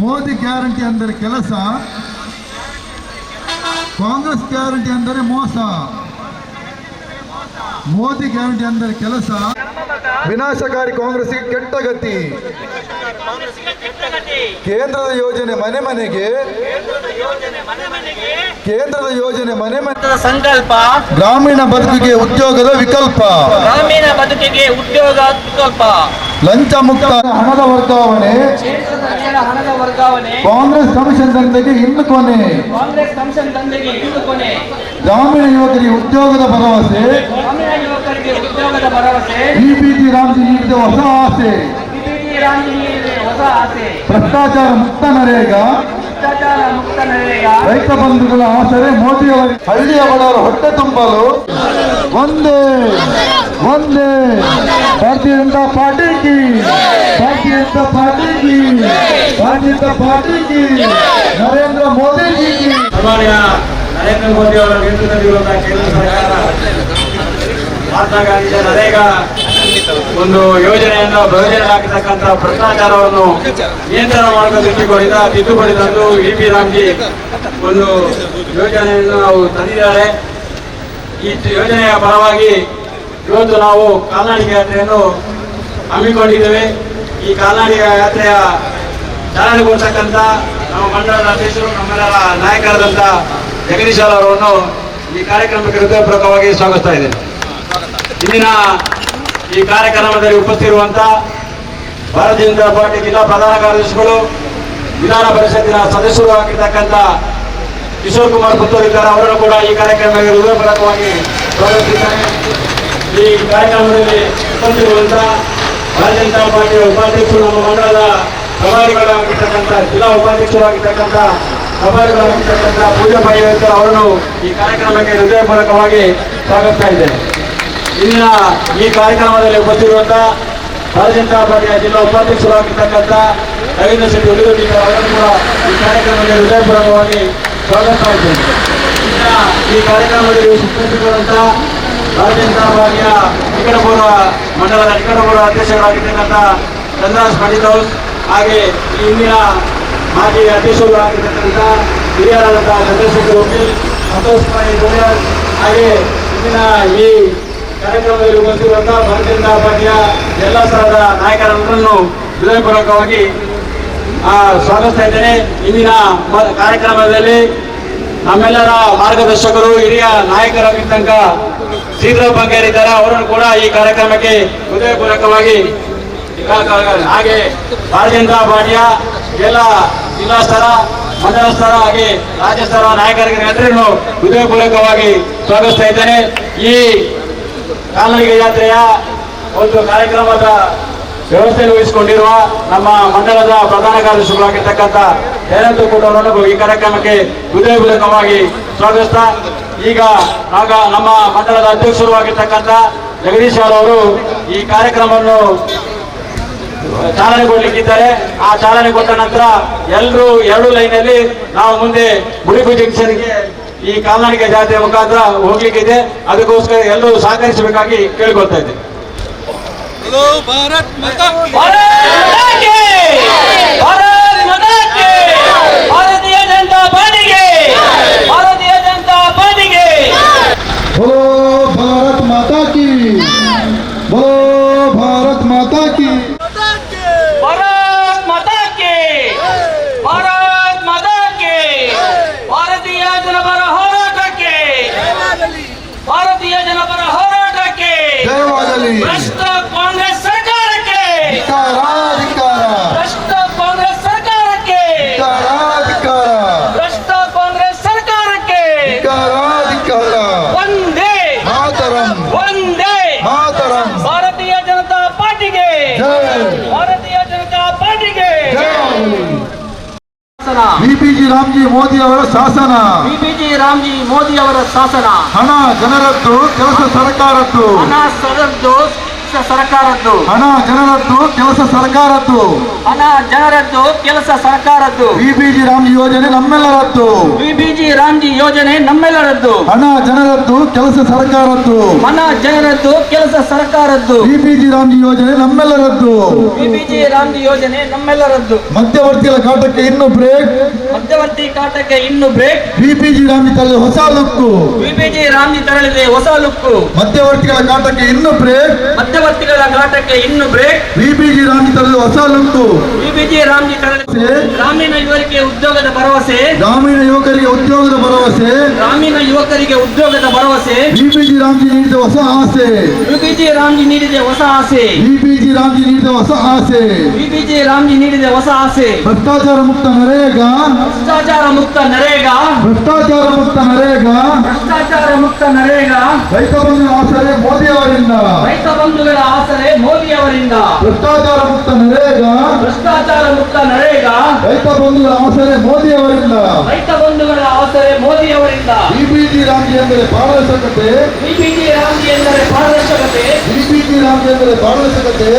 Modi guarantee ಅಂದರೆ ಕೆಲಸ, Congress guarantee ಅಂದರೆ ಮೋಸ. ಮೋದಿ ಗ್ಯಾರಂಟಿ ಅಂದರೆ ಕೆಲಸ, ವಿನಾಶಕಾರಿ ಕಾಂಗ್ರೆಸ್ಗೆ ಕೆಟ್ಟ ಗತಿ. ಕೇಂದ್ರದ ಯೋಜನೆ ಮನೆ ಮನೆಗೆ, ಕೇಂದ್ರದ ಯೋಜನೆ ಮನೆ ಮನೆ ಸಂಕಲ್ಪ, ಗ್ರಾಮೀಣ ಬದುಕಿಗೆ ಉದ್ಯೋಗದ ವಿಕಲ್ಪ, ಗ್ರಾಮೀಣ ಬದುಕಿಗೆ ಉದ್ಯೋಗ ವಿಕಲ್ಪ, ಲಂಚ ಮುಕ್ತ ಹಣದ ವರ್ಗಾವಣೆ, ಹಣದ ವರ್ಗಾವಣೆ, ಕಾಂಗ್ರೆಸ್ ಕಮಿಷನ್ ದಂಧೆಗೆ ಇನ್ನು ಕೊನೆ, ಕಾಂಗ್ರೆಸ್ ಕಮಿಷನ್ ದಂಧೆಗೆ ಇನ್ನು ಕೊನೆ, ಗ್ರಾಮೀಣ ಯುವಕರಿಗೆ ಉದ್ಯೋಗದ ಭರವಸೆ, ಗ್ರಾಮೀಣ ಯುವಕರಿಗೆ ಉದ್ಯೋಗದ ಭರವಸೆ, ಬಿಜೆಪಿ ರಾಮ್ಜಿ ನೀಡಿದ ಹೊಸ ಆಸೆ, ಬಿಜೆಪಿ ರಾಮ್ಜಿ ನೀಡಿದ ಹೊಸ ಆಸೆ, ಭ್ರಷ್ಟಾಚಾರ ಮುಕ್ತ ನರೇಗಾ, ಭ್ರಷ್ಟಾಚಾರ ಮುಕ್ತ ನರೇಗಾ, ರೈತ ಬಂಧುಗಳ ಆಸರೆ ಮೋದಿಯವರಿಗೆ, ಹಳ್ಳಿಯ ಬಡವರ ಹೊಟ್ಟೆ ತುಂಬಲು ಒಂದೇ ಒಂದೇ ಭಾರತೀಯ ಜನತಾ ಪಾರ್ಟಿ ಕಿ, ಭಾರತೀಯ ಜನತಾ ಪಾರ್ಟಿ ಕಿ, ಭಾರತೀಯ ಜನತಾ ಪಾರ್ಟಿ ಕಿ, ನರೇಂದ್ರ ಮೋದಿ ಜಿ ಕಿ. ಸನ್ಮಾನ್ಯ ನರೇಂದ್ರ ಮೋದಿ ಅವರ ನೇತೃತ್ವದಲ್ಲಿರುವಂತಹ ಕೇಂದ್ರ ಸರ್ಕಾರ ಮಹಾತ್ಮ ಗಾಂಧಿ ನರೇಗಾ ಒಂದು ಯೋಜನೆಯನ್ನು ಪ್ರಯೋಜನವಾಗಿರ್ತಕ್ಕಂಥ ಭ್ರಷ್ಟಾಚಾರವನ್ನು ನಿಯಂತ್ರಣ ಮಾಡುವ ದೃಷ್ಟಿಕೋನದಿಂದ ತಿದ್ದುಪಡಿ ತಂದು ವಿ.ಪಿ. ರಾಮ್ಜಿ ಒಂದು ಯೋಜನೆಯನ್ನು ನಾವು ತಂದಿದ್ದಾರೆ. ಈ ಯೋಜನೆಯ ಪರವಾಗಿ ಇವತ್ತು ನಾವು ಕಾಲ್ನಡಿಗೆ ಯಾತ್ರೆಯನ್ನು ಹಮ್ಮಿಕೊಂಡಿದ್ದೇವೆ. ಈ ಕಾಲ್ನಡಿಗೆ ಯಾತ್ರೆಯ ಚಾಲನೆ ಕೊಡ್ತಕ್ಕಂಥ ನಮ್ಮ ಮಂಡಳದ ಅಧ್ಯಕ್ಷರು, ನಮ್ಮೆಲ್ಲರ ನಾಯಕರಾದಂಥ ಜಗದೀಶ್ ಅವರನ್ನು ಈ ಕಾರ್ಯಕ್ರಮಕ್ಕೆ ಹೃದಯಪೂರ್ವಕವಾಗಿ ಸ್ವಾಗತಿಸ್ತಾ ಇದ್ದೇನೆ. ಇಂದಿನ ಈ ಕಾರ್ಯಕ್ರಮದಲ್ಲಿ ಉಪಸ್ಥಿತಿರುವಂಥ ಭಾರತೀಯ ಜನತಾ ಪಾರ್ಟಿ ಜಿಲ್ಲಾ ಪ್ರಧಾನ ಕಾರ್ಯದರ್ಶಿಗಳು, ವಿಧಾನ ಪರಿಷತ್ತಿನ ಸದಸ್ಯರು ಆಗಿರ್ತಕ್ಕಂಥ ಕಿಶೋರ್ ಕುಮಾರ್ ಪುತ್ತೂರಿದ್ದಾರೆ, ಅವರನ್ನು ಕೂಡ ಈ ಕಾರ್ಯಕ್ರಮಕ್ಕೆ ಹೃದಯಪೂರ್ವಕವಾಗಿ ಸ್ವಾಗತಿಸಿದ್ದಾರೆ. ಈ ಕಾರ್ಯಕ್ರಮದಲ್ಲಿ ಉಪಸ್ಥಿತಿರುವಂಥ ಭಾರತೀಯ ಜನತಾ ಪಾರ್ಟಿಯ ಉಪಾಧ್ಯಕ್ಷರು, ನಮ್ಮ ಮಂಡಲದ ಪ್ರಭಾರಿಗಳಾಗಿರ್ತಕ್ಕಂಥ ಜಿಲ್ಲಾ ಉಪಾಧ್ಯಕ್ಷರಾಗಿರ್ತಕ್ಕಂಥ ಪ್ರಭಾರಿಗಳಾಗಿರ್ತಕ್ಕಂಥ ಪೂಜಾ ಪೈವೇಕರ್ ಅವರನ್ನು ಈ ಕಾರ್ಯಕ್ರಮಕ್ಕೆ ಹೃದಯಪೂರ್ವಕವಾಗಿ ಸ್ವಾಗತಿಸ್ತಾ ಇದ್ದೇನೆ. ಇಂದಿನ ಈ ಕಾರ್ಯಕ್ರಮದಲ್ಲಿ ಉಪಸ್ಥಿತಿರುವಂಥ ಭಾರತೀಯ ಜನತಾ ಪಾರ್ಟಿಯ ಜಿಲ್ಲಾ ಉಪಾಧ್ಯಕ್ಷರಾಗಿರ್ತಕ್ಕಂಥ ರವೀಂದ್ರ ಶೆಟ್ಟಿ ಉಳಿದೊಡ್ಡಿ ಅವರನ್ನು ಕೂಡ ಈ ಕಾರ್ಯಕ್ರಮಕ್ಕೆ ಹೃದಯಪೂರ್ವಕವಾಗಿ ಸ್ವಾಗತಿಸ್ತಾ ಇದ್ದೇನೆ. ಈ ಕಾರ್ಯಕ್ರಮದಲ್ಲಿ ಉಪಸ್ಥಿತಿರುವಂಥ ಭಾರತೀಯ ಜನತಾ ಪಾರ್ಟಿಯ ನಿಕಟಪೂರ್ವ ಮಂಡಲದ ನಿಕಟಪೂರ್ವ ಅಧ್ಯಕ್ಷರಾಗಿರ್ತಕ್ಕಂಥ ಚಂದ್ರರಾಜ್ ಪಂಡಿತ್ ಅವರು, ಹಾಗೆ ಈ ಇಂದಿನ ಮಾಜಿ ಅಧ್ಯಕ್ಷರು ಆಗಿರ್ತಕ್ಕಂಥ ಹಿರಿಯರಾದಂತಹ ಚಂದ್ರಶೇಖರ್ ವಕೀಲ್, ಸಂತೋಷ್ ಭಾಯಿ ಗೋಯಲ್, ಹಾಗೆ ಇಂದಿನ ಈ ಕಾರ್ಯಕ್ರಮದಲ್ಲಿ ಉಪಸ್ಥಿತಿರುವಂತಹ ಭಾರತೀಯ ಜನತಾ ಪಾರ್ಟಿಯ ಎಲ್ಲ ಸ್ತರದ ನಾಯಕರನ್ನು ಹೃದಯಪೂರ್ವಕವಾಗಿ ಸ್ವಾಗತಿಸ್ತಾ ಇದ್ದೇನೆ. ಇಂದಿನ ಕಾರ್ಯಕ್ರಮದಲ್ಲಿ ನಮ್ಮೆಲ್ಲರ ಮಾರ್ಗದರ್ಶಕರು, ಹಿರಿಯ ನಾಯಕರಾಗಿದ್ದಂಥ ಶ್ರೀಧರ್ ಬಂಗೇರಿದ್ದಾರೆ, ಅವರನ್ನು ಕೂಡ ಈ ಕಾರ್ಯಕ್ರಮಕ್ಕೆ ಹೃದಯಪೂರ್ವಕವಾಗಿ, ಹಾಗೆ ಭಾರತೀಯ ಜನತಾ ಪಾರ್ಟಿಯ ಎಲ್ಲ ಜಿಲ್ಲಾ ಸ್ತರ, ಮಂಡಲ ಸ್ತರ, ಹಾಗೆ ರಾಜ್ಯ ಸ್ತರ ನಾಯಕರಿಗೆ ಎಲ್ಲರನ್ನು ಹೃದಯಪೂರ್ವಕವಾಗಿ ಸ್ವಾಗತಿಸ್ತಾ ಇದ್ದೇನೆ. ಈ ಕಾಲ್ನಡಿಗೆ ಯಾತ್ರೆಯ ಒಂದು ಕಾರ್ಯಕ್ರಮದ ವ್ಯವಸ್ಥೆಯನ್ನು ವಹಿಸಿಕೊಂಡಿರುವ ನಮ್ಮ ಮಂಡಲದ ಪ್ರಧಾನ ಕಾರ್ಯದರ್ಶಿಗಳಾಗಿರ್ತಕ್ಕಂಥ ಜಯಂತ ಕೂಟ ಅವರನ್ನು ಈ ಕಾರ್ಯಕ್ರಮಕ್ಕೆ ಹೃದಯಪೂರ್ವಕವಾಗಿ ಸ್ವಾಗತಿಸ್ತಾ, ಈಗ ನಮ್ಮ ಮಂಡಲದ ಅಧ್ಯಕ್ಷರು ಆಗಿರ್ತಕ್ಕಂಥ ಜಗದೀಶ್ ಅವರು ಈ ಕಾರ್ಯಕ್ರಮವನ್ನು ಚಾಲನೆ ಕೊಡ್ಲಿಕ್ಕಿದ್ದಾರೆ. ಆ ಚಾಲನೆ ಕೊಟ್ಟ ನಂತರ ಎಲ್ಲರೂ ಎರಡು ಲೈನಲ್ಲಿ ನಾವು ಮುಂದೆ ಮುಡಿಪು ಜಂಕ್ಷನ್ಗೆ ಈ ಕಾಲ್ನಡಿಗೆ ಜಾತ್ರೆ ಮುಖಾಂತರ ಹೋಗ್ಲಿಕ್ಕಿದೆ. ಅದಕ್ಕೋಸ್ಕರ ಎಲ್ಲರೂ ಸಹಕರಿಸಬೇಕಾಗಿ ಕೇಳ್ಕೊಳ್ತಾ ಇದ್ದೇನೆ. ಭಾರತೀಯ ಜನತಾ ಪಾರ್ಟಿಗೆ, ಭಾರತೀಯ ಜನತಾ ಪಾರ್ಟಿಗೆ. बोलो भारत माता की, बोलो भारत माता की, ಭಾರತ್ ಮಾತಾ ಕಿ, ಭಾರತ್ ಮಾತಾ ಕಿ. ಭಾರತೀಯ ಜನಪರ ಹೋರಾಟಕ್ಕೆ, ಭಾರತೀಯ ಜನಪರ ಹೋರಾಟಕ್ಕೆ, ಜಯವಾಗಲಿ. ಭ್ರಷ್ಟ ಕಾಂಗ್ರೆಸ್ ಸರ್ಕಾರಕ್ಕೆ, ಧಿಕ್ಕಾರ, ಧಿಕ್ಕಾರ, ಭ್ರಷ್ಟ ಕಾಂಗ್ರೆಸ್ ಸರ್ಕಾರಕ್ಕೆ, ಧಿಕ್ಕಾರ, ಭ್ರಷ್ಟ ಕಾಂಗ್ರೆಸ್ ಸರ್ಕಾರಕ್ಕೆ. ಧಿಕ್ಕಾರ, ಧಿಕ್ಕಾರ. ಒಂದೇ ಮಾತರಂ, ಒಂದೇ ಮಾತರಂ. ಭಾರತೀಯ ಜನತಾ ಪಾರ್ಟಿಗೆ, ಜೈ. ಭಾರತೀಯ ಜನತಾ ಪಾರ್ಟಿಗೆ. ಬಿಪಿಜಿ ರಾಮ್ಜಿ ಮೋದಿ ಅವರ ಶಾಸನ, ಬಿಪಿಜಿ ರಾಮ್ಜಿ ಮೋದಿ ಅವರ ಶಾಸನ. ಹಣ ಜನರದ್ದು, ಕೆಲಸ ಸರ್ಕಾರದ್ದು. ಹಣ ಸರದ್ದು, ಕೆಲಸ ಸರ್ಕಾರದ್ದು. ಹಣ ಜನರದ್ದು, ಕೆಲಸ ಸರ್ಕಾರದ್ದು. ಹಣ ಜನರದ್ದು, ಕೆಲಸ ಸರ್ಕಾರದ್ದು. ಬಿಬಿಜಿ ರಾಮ್ಜಿ ಯೋಜನೆ ನಮ್ಮೆಲ್ಲರದ್ದು. ಬಿಬಿಜಿ ರಾಮ್ಜಿ ಯೋಜನೆ ನಮ್ಮೆಲ್ಲರದ್ದು. ಹಣ ಜನರದ್ದು, ಕೆಲಸ ಸರ್ಕಾರದ್ದು. ಹಣ ಜನರದ್ದು, ಕೆಲಸ ಸರ್ಕಾರದ್ದು. ಬಿಬಿಜಿ ರಾಮ್ಜಿ ಯೋಜನೆ ನಮ್ಮೆಲ್ಲರದ್ದು. ಬಿಬಿಜಿ ರಾಮ್ಜಿ ಯೋಜನೆ ನಮ್ಮೆಲ್ಲರದ್ದು. ಮಧ್ಯವರ್ತಿಗಳ ಕಾಟಕ್ಕೆ ಇನ್ನು ಬ್ರೇಕ್. ಮಧ್ಯವರ್ತಿ ಕಾಟಕ್ಕೆ ಇನ್ನು ಬ್ರೇಕ್. ಬಿಬಿಜಿ ರಾಮ್ಜಿ ತರಲಿದೆ ಹೊಸ ಲುಕ್ಕು. ಬಿಬಿಜಿ ರಾಮ್ಜಿ ತರಲಿದೆ ಹೊಸ ಲುಕ್ಕು. ಮಧ್ಯವರ್ತಿಗಳ ಕಾಟಕ್ಕೆ ಇನ್ನು ಬ್ರೇಕ್. ಮಧ್ಯವರ್ತಿಗಳ ಕಾಟಕ್ಕೆ ಇನ್ನು ಬ್ರೇಕ್. ಬಿಬಿಜಿ ರಾಮ್ಜಿ ತರಲಿದೆ ಹೊಸ ಲುಕ್ಕು. ಬಿಬಿಜಿ ರಾಮ್ಜಿ ತರಲಿದೆ ಗ್ರಾಮೀಣ ಯುವಕರಿಗೆ ಉದ್ಯೋಗದ ಭರವಸೆ. ಗ್ರಾಮೀಣ ಯುವಕರಿಗೆ ಉದ್ಯೋಗದ ಭರವಸೆ. ಗ್ರಾಮೀಣ ಯುವಕರಿಗೆ ಉದ್ಯೋಗದ ಭರವಸೆ. ಬಿಬಿಜಿ ರಾಮ್ಜಿ ನೀಡಿದ ಹೊಸ ಆಸೆ. ಬಿಬಿಜಿ ರಾಮ್ಜಿ ನೀಡಿದ ಹೊಸ ಆಸೆ. ಬಿಬಿಜಿ ರಾಮ್ಜಿ ನೀಡಿದ ಹೊಸ ಆಸೆ. ಬಿಬಿಜಿ ರಾಮ್ಜಿ ನೀಡಿದ ಹೊಸ ಆಸೆ. ಭ್ರಷ್ಟಾಚಾರ ಮುಕ್ತ ನರೇಗಾ. ಭ್ರಷ್ಟಾಚಾರ ಮುಕ್ತ ನರೇಗಾ. ಭ್ರಷ್ಟಾಚಾರ ಮುಕ್ತ ನರೇಗಾ. ಭ್ರಷ್ಟಾಚಾರ ಮುಕ್ತ ನರೇಗಾ. ರೈತ ಬಂಧು ಆಸರೆ ಮೋದಿ ಅವರಿಂದ. ರೈತ ಬಂಧುಗಳ ಆಸರೆ ಮೋದಿ ಅವರಿಂದ. ಭ್ರಷ್ಟಾಚಾರ ಮುಕ್ತ ನರೇಗಾ. ಭ್ರಷ್ಟಾಚಾರ ಮುಕ್ತ ನರೇಗಾ. ರೈತ ಬಂಧುಗಳ ಆಸರೆ ಮೋದಿ ಅವರಿಂದ. ರೈತ ಬಂಧುಗಳ ಆಸರೆ ಮೋದಿ ಅವರಿಂದ. ಬಿಬಿಜಿ ರಾಮ್ಜಿ ಎಂದರೆ ಪಾರದರ್ಶಕತೆ. ಬಿಬಿಜಿ ರಾಮ್ಜಿ ಎಂದರೆ ಪಾರದರ್ಶಕತೆ. ಬಿಬಿಜಿ ರಾಮ್ಜಿ ಎಂದರೆ ಪಾರದರ್ಶಕತೆ.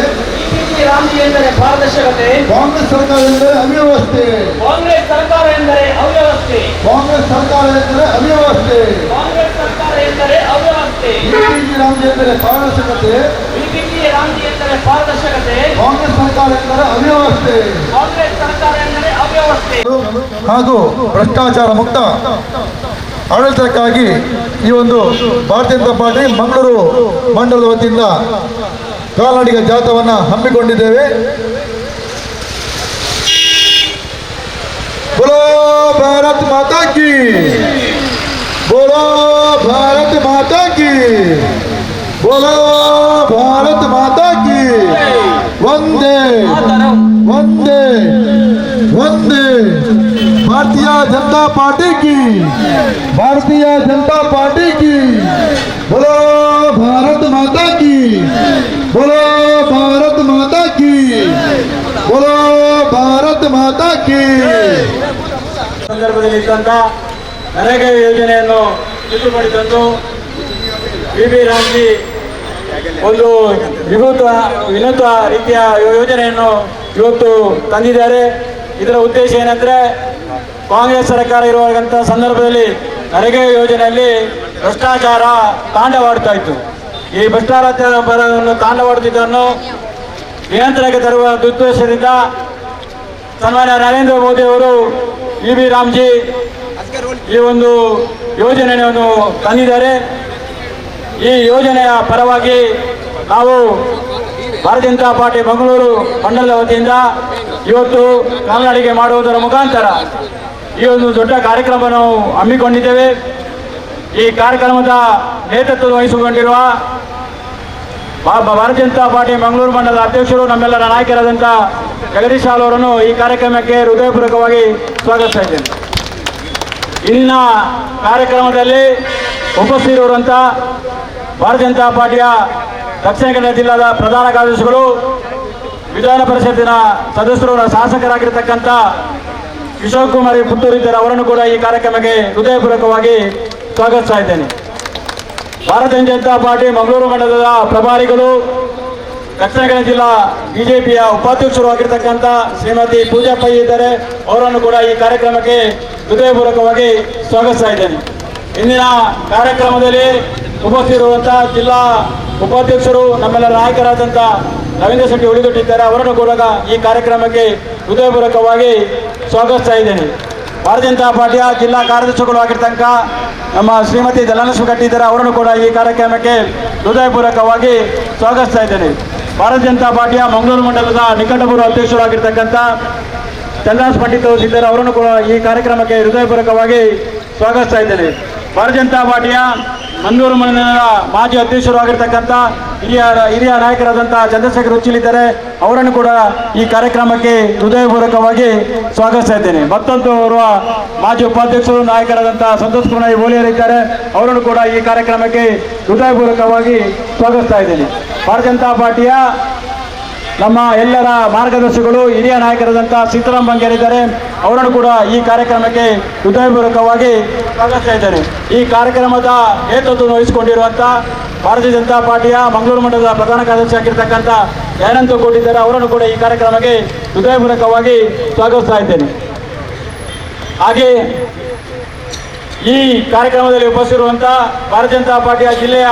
ಬಿಬಿಜಿ ರಾಮ್ಜಿ ಎಂದರೆ ಪಾರದರ್ಶಕತೆ. ಕಾಂಗ್ರೆಸ್ ಸರ್ಕಾರ ಎಂದರೆ ಅವ್ಯವಸ್ಥೆ. ಕಾಂಗ್ರೆಸ್ ಸರ್ಕಾರ ಎಂದರೆ ಅವ್ಯವಸ್ಥೆ. ಕಾಂಗ್ರೆಸ್ ಸರ್ಕಾರ ಎಂದರೆ ಅವ್ಯವಸ್ಥೆ. ಕಾಂಗ್ರೆಸ್ ಸರ್ಕಾರ ಎಂದರೆ ಅವ್ಯವಸ್ಥೆ. ಬಿಬಿಜಿ ರಾಮ್ಜಿ ಎಂದರೆ ಪಾರದರ್ಶಕತೆ. ಬಿಬಿಜಿ ರಾಮ್ಜಿ ಎಂದರೆ ಪಾರದರ್ಶಕತೆ. ಕಾಂಗ್ರೆಸ್ ಸರ್ಕಾರ ಎಂದರೆ ಅವ್ಯವಸ್ಥೆ. ಕಾಂಗ್ರೆಸ್ ಸರ್ಕಾರ ಎಂದರೆ ಅವ್ಯವಸ್ಥೆ. ಹಾಗೂ ಭ್ರಷ್ಟಾಚಾರ ಮುಕ್ತ ಆಡಳಿತಕ್ಕಾಗಿ ಈ ಒಂದು ಭಾರತೀಯ ಜನತಾ ಪಾರ್ಟಿ ಮಂಗಳೂರು ಮಂಡಲದ ವತಿಯಿಂದ ಕಾಲ್ನಡಿಗೆ ಜಾಥಾವನ್ನು ಹಮ್ಮಿಕೊಂಡಿದ್ದೇವೆ. ಬೋಲೋ ಭಾರತ್ ಮಾತಾ ಕಿ, ಬೋಲೋ ಭಾರತ್ ಮಾತಾ ಕಿ, ಬೋಲೋ ಭಾರತ್ ಮಾತಾ ಕಿ. ವಂದೇ ವಂದೇ ವಂದೇ भारतीय जनता पार्टी की, भारतीय जनता पार्टी की. बोलो भारत माता की, बोलो भारत माता की, बोलो भारत माता की. ಸಂದರ್ಭದಲ್ಲಿ ಇದ್ದಂತ ನರೇಗಾ ಯೋಜನೆಯನ್ನು ತಿದ್ದುಪಡಿ ತಂದು ಬಿಬಿ ರಾಮ್ಜಿ ಒಂದು ವಿನೂತ ರೀತಿಯ ಯೋಜನೆಯನ್ನು ಇವತ್ತು ತಂದಿದ್ದಾರೆ. ಇದರ ಉದ್ದೇಶ ಏನಂದ್ರೆ, ಕಾಂಗ್ರೆಸ್ ಸರ್ಕಾರ ಇರುವಂಥ ಸಂದರ್ಭದಲ್ಲಿ ನರೇಗಾ ಯೋಜನೆಯಲ್ಲಿ ಭ್ರಷ್ಟಾಚಾರ ತಾಂಡವಾಡ್ತಾ ಇತ್ತು. ಈ ಭ್ರಷ್ಟಾಚಾರವನ್ನು ತಾಂಡವಾಡುತ್ತಿದ್ದನ್ನು ನಿಯಂತ್ರಣಕ್ಕೆ ತರುವ ದುದ್ದೇಶದಿಂದ ಸನ್ಮಾನ್ಯ ನರೇಂದ್ರ ಮೋದಿ ಅವರು ಬಿಬಿ ರಾಮ್ಜಿ ಈ ಒಂದು ಯೋಜನೆಯನ್ನು ತಂದಿದ್ದಾರೆ. ಈ ಯೋಜನೆಯ ಪರವಾಗಿ ನಾವು ಭಾರತೀಯ ಜನತಾ ಪಾರ್ಟಿ ಮಂಗಳೂರು ಮಂಡಲದ ವತಿಯಿಂದ ಇವತ್ತು ಕಾಲ್ನಡಿಗೆ ಮಾಡುವುದರ ಮುಖಾಂತರ ಈ ಒಂದು ದೊಡ್ಡ ಕಾರ್ಯಕ್ರಮವನ್ನು ಹಮ್ಮಿಕೊಂಡಿದ್ದೇವೆ. ಈ ಕಾರ್ಯಕ್ರಮದ ನೇತೃತ್ವ ವಹಿಸಿಕೊಂಡಿರುವ ಭಾರತೀಯ ಜನತಾ ಪಾರ್ಟಿ ಮಂಗಳೂರು ಮಂಡಲದ ಅಧ್ಯಕ್ಷರು, ನಮ್ಮೆಲ್ಲರ ನಾಯಕರಾದಂಥ ಜಗದೀಶ್ ಹಾಲ್ ಅವರನ್ನು ಈ ಕಾರ್ಯಕ್ರಮಕ್ಕೆ ಹೃದಯಪೂರ್ವಕವಾಗಿ ಸ್ವಾಗತಿಸ್ತಾ ಇದ್ದೇನೆ. ಇಲ್ಲಿನ ಕಾರ್ಯಕ್ರಮದಲ್ಲಿ ಉಪಸ್ಥಿತರಿರುವಂಥ ಭಾರತೀಯ ಜನತಾ ಪಾರ್ಟಿಯ ದಕ್ಷಿಣ ಕನ್ನಡ ಜಿಲ್ಲಾದ ಪ್ರಧಾನ ಕಾರ್ಯದರ್ಶಿಗಳು, ವಿಧಾನ ಪರಿಷತ್ತಿನ ಸದಸ್ಯರು, ಶಾಸಕರಾಗಿರ್ತಕ್ಕಂಥ ಕಿಶೋರ್ ಕುಮಾರ್ ಪುತ್ತೂರು ಇದ್ದಾರೆ, ಅವರನ್ನು ಕೂಡ ಈ ಕಾರ್ಯಕ್ರಮಕ್ಕೆ ಹೃದಯಪೂರ್ವಕವಾಗಿ ಸ್ವಾಗತಿಸ್ತಾ ಇದ್ದೇನೆ. ಭಾರತೀಯ ಜನತಾ ಪಾರ್ಟಿ ಮಂಗಳೂರು ಮಂಡಲದ ಪ್ರಭಾರಿಗಳು, ದಕ್ಷಿಣ ಕನ್ನಡ ಜಿಲ್ಲಾ ಬಿಜೆಪಿಯ ಉಪಾಧ್ಯಕ್ಷರು ಆಗಿರ್ತಕ್ಕಂಥ ಶ್ರೀಮತಿ ಪೂಜಾ ಪೈ ಇದ್ದಾರೆ, ಅವರನ್ನು ಕೂಡ ಈ ಕಾರ್ಯಕ್ರಮಕ್ಕೆ ಹೃದಯಪೂರ್ವಕವಾಗಿ ಸ್ವಾಗತಿಸ್ತಾ ಇದ್ದೇನೆ. ಇಂದಿನ ಕಾರ್ಯಕ್ರಮದಲ್ಲಿ ಉಪಸ್ಥಿತರಿರುವಂಥ ಜಿಲ್ಲಾ ಉಪಾಧ್ಯಕ್ಷರು, ನಮ್ಮೆಲ್ಲರ ನಾಯಕರಾದಂಥ ರವೀಂದ್ರ ಶೆಟ್ಟಿ ಉಳಿದೊಟ್ಟಿದ್ದಾರೆ, ಅವರನ್ನು ಕೂಡ ಈ ಕಾರ್ಯಕ್ರಮಕ್ಕೆ ಹೃದಯಪೂರ್ವಕವಾಗಿ ಸ್ವಾಗತಿಸ್ತಾ ಇದ್ದೇನೆ. ಭಾರತೀಯ ಜನತಾ ಪಾರ್ಟಿಯ ಜಿಲ್ಲಾ ಕಾರ್ಯದರ್ಶಿಗಳು ಆಗಿರ್ತಕ್ಕ ನಮ್ಮ ಶ್ರೀಮತಿ ಧನಲಕ್ಷ್ಮಿ ಕಟ್ಟಿ ಇದ್ದಾರೆ, ಅವರನ್ನು ಕೂಡ ಈ ಕಾರ್ಯಕ್ರಮಕ್ಕೆ ಹೃದಯಪೂರ್ವಕವಾಗಿ ಸ್ವಾಗತಿಸ್ತಾ ಇದ್ದೇನೆ. ಭಾರತೀಯ ಜನತಾ ಪಾರ್ಟಿಯ ಮಂಗಳೂರು ಮಂಡಲದ ನಿಕಟಪೂರ್ವ ಅಧ್ಯಕ್ಷರು ಆಗಿರ್ತಕ್ಕಂಥ ಚಂದ್ರಾಸ್ ಪಂಡಿತ್ ಇದ್ದಾರೆ, ಅವರನ್ನು ಕೂಡ ಈ ಕಾರ್ಯಕ್ರಮಕ್ಕೆ ಹೃದಯಪೂರ್ವಕವಾಗಿ ಸ್ವಾಗತಿಸ್ತಾ ಇದ್ದೇನೆ. ಭಾರತೀಯ ಜನತಾ ಪಾರ್ಟಿಯ ಮಂಗಳೂರು ಮಂಡಲದ ಮಾಜಿ ಅಧ್ಯಕ್ಷರು ಆಗಿರ್ತಕ್ಕಂಥ ಹಿರಿಯ ನಾಯಕರಾದಂಥ ಚಂದ್ರಶೇಖರ್ ಹುಚ್ಚಿಲಿದ್ದಾರೆ, ಅವರನ್ನು ಕೂಡ ಈ ಕಾರ್ಯಕ್ರಮಕ್ಕೆ ಹೃದಯಪೂರ್ವಕವಾಗಿ ಸ್ವಾಗತಿಸ್ತಾ ಇದ್ದೇನೆ. ಮತ್ತೊಂದು ಓರ್ವ ಮಾಜಿ ಉಪಾಧ್ಯಕ್ಷರು ನಾಯಕರಾದಂಥ ಸಂತೋಷ್ ಕುಮಾರ್ ಬೋಲಿಯರಿದ್ದಾರೆ, ಅವರನ್ನು ಕೂಡ ಈ ಕಾರ್ಯಕ್ರಮಕ್ಕೆ ಹೃದಯಪೂರ್ವಕವಾಗಿ ಸ್ವಾಗತಿಸ್ತಾ ಇದ್ದೇನೆ. ಭಾರತೀಯ ಜನತಾ ಪಾರ್ಟಿಯ ನಮ್ಮ ಎಲ್ಲರ ಮಾರ್ಗದರ್ಶಿಗಳು, ಹಿರಿಯ ನಾಯಕರಾದಂಥ ಸೀತಾರಾಮ್ ಬಂಗೇರಿದ್ದಾರೆ, ಅವರನ್ನು ಕೂಡ ಈ ಕಾರ್ಯಕ್ರಮಕ್ಕೆ ಹೃದಯಪೂರ್ವಕವಾಗಿ ಸ್ವಾಗತಿಸ್ತಾ ಇದ್ದಾರೆ. ಈ ಕಾರ್ಯಕ್ರಮದ ನೇತೃತ್ವ ವಹಿಸಿಕೊಂಡಿರುವಂಥ ಭಾರತೀಯ ಜನತಾ ಪಾರ್ಟಿಯ ಮಂಗಳೂರು ಮಂಡಲದ ಪ್ರಧಾನ ಕಾರ್ಯದರ್ಶಿ ಆಗಿರ್ತಕ್ಕಂಥ ದಯಾನಂದ ಕೊಟ್ಟಿದ್ದಾರೆ. ಅವರನ್ನು ಕೂಡ ಈ ಕಾರ್ಯಕ್ರಮಕ್ಕೆ ಹೃದಯಪೂರ್ವಕವಾಗಿ ಸ್ವಾಗತಿಸ್ತಾ ಇದ್ದೇನೆ. ಹಾಗೆ ಈ ಕಾರ್ಯಕ್ರಮದಲ್ಲಿ ಉಪಸ್ಥಿತಿರುವಂಥ ಭಾರತೀಯ ಜನತಾ ಪಾರ್ಟಿಯ ಜಿಲ್ಲೆಯ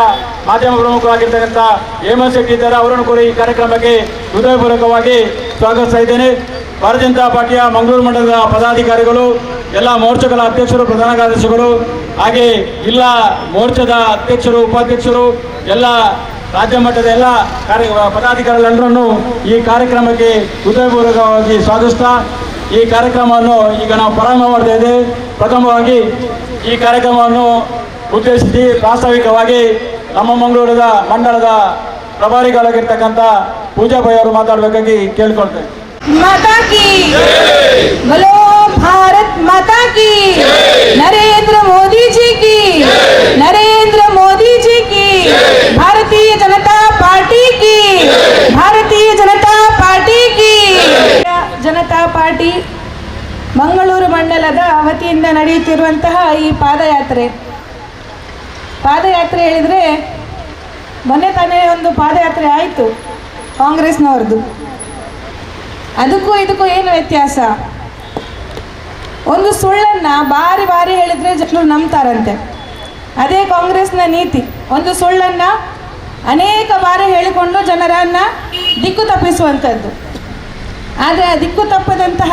ಮಾಧ್ಯಮ ಪ್ರಮುಖರಾಗಿರ್ತಕ್ಕಂಥ ಹೇಮಂತ್ ಶೆಟ್ಟಿ ಇದ್ದಾರೆ. ಅವರನ್ನು ಕೂಡ ಈ ಕಾರ್ಯಕ್ರಮಕ್ಕೆ ಹೃದಯಪೂರ್ವಕವಾಗಿ ಸ್ವಾಗತಿಸ್ತಾ ಇದ್ದೇನೆ. ಭಾರತೀಯ ಜನತಾ ಪಾರ್ಟಿಯ ಮಂಗಳೂರು ಮಂಡಲದ ಪದಾಧಿಕಾರಿಗಳು, ಎಲ್ಲ ಮೋರ್ಚಾಗಳ ಅಧ್ಯಕ್ಷರು, ಪ್ರಧಾನ ಕಾರ್ಯದರ್ಶಿಗಳು, ಹಾಗೆ ಜಿಲ್ಲಾ ಮೋರ್ಚಾದ ಅಧ್ಯಕ್ಷರು, ಉಪಾಧ್ಯಕ್ಷರು, ಎಲ್ಲ ರಾಜ್ಯ ಮಟ್ಟದ ಎಲ್ಲ ಪದಾಧಿಕಾರಿಗಳೆಲ್ಲರನ್ನು ಈ ಕಾರ್ಯಕ್ರಮಕ್ಕೆ ಹೃದಯಪೂರ್ವಕವಾಗಿ ಸ್ವಾಗತಿಸ್ತಾ ಈ ಕಾರ್ಯಕ್ರಮವನ್ನು ಈಗ ನಾವು ಪ್ರಾರಂಭ ಮಾಡ್ತಾ ಇದ್ದೇವೆ. ಪ್ರಥಮವಾಗಿ ಈ ಕಾರ್ಯಕ್ರಮವನ್ನು ಉದ್ದೇಶಿಸಿ ಪ್ರಾಸ್ತಾವಿಕವಾಗಿ ನಮ್ಮ ಮಂಗಳೂರದ ಮಂಡಲದ ಪ್ರಭಾರಿಗಳಾಗಿರ್ತಕ್ಕಂಥ ಪೂಜಾ ಬೈ ಅವರು ಮಾತಾಡಬೇಕಾಗಿ ಕೇಳ್ಕೊಳ್ತೇವೆ. माता की बोलो भारत माता की नरेंद्र मोदी जी की नरेंद्र मोदी जी की भारतीय जनता पार्टी की भारतीय जनता पार्टी की ಜನತಾ ಪಾರ್ಟಿ ಮಂಗಳೂರು ಮಂಡಲದ ವತಿಯಿಂದ ನಡೆಯುತ್ತಿರುವಂತಹ ಈ ಪಾದಯಾತ್ರೆ ಹೇಳಿದರೆ ಮೊನ್ನೆ ತಾನೇ ಒಂದು ಪಾದಯಾತ್ರೆ ಆಯಿತು ಕಾಂಗ್ರೆಸ್ನವ್ರದ್ದು. ಅದಕ್ಕೂ ಇದಕ್ಕೂ ಏನು ವ್ಯತ್ಯಾಸ? ಒಂದು ಸುಳ್ಳನ್ನು ಬಾರಿ ಬಾರಿ ಹೇಳಿದರೆ ಜನರು ನಂಬ್ತಾರಂತೆ. ಅದೇ ಕಾಂಗ್ರೆಸ್ನ ನೀತಿ. ಒಂದು ಸುಳ್ಳನ್ನು ಅನೇಕ ಬಾರಿ ಹೇಳಿಕೊಂಡು ಜನರನ್ನು ದಿಕ್ಕು ತಪ್ಪಿಸುವಂಥದ್ದು. ಆದರೆ ಆ ದಿಕ್ಕು ತಪ್ಪದಂತಹ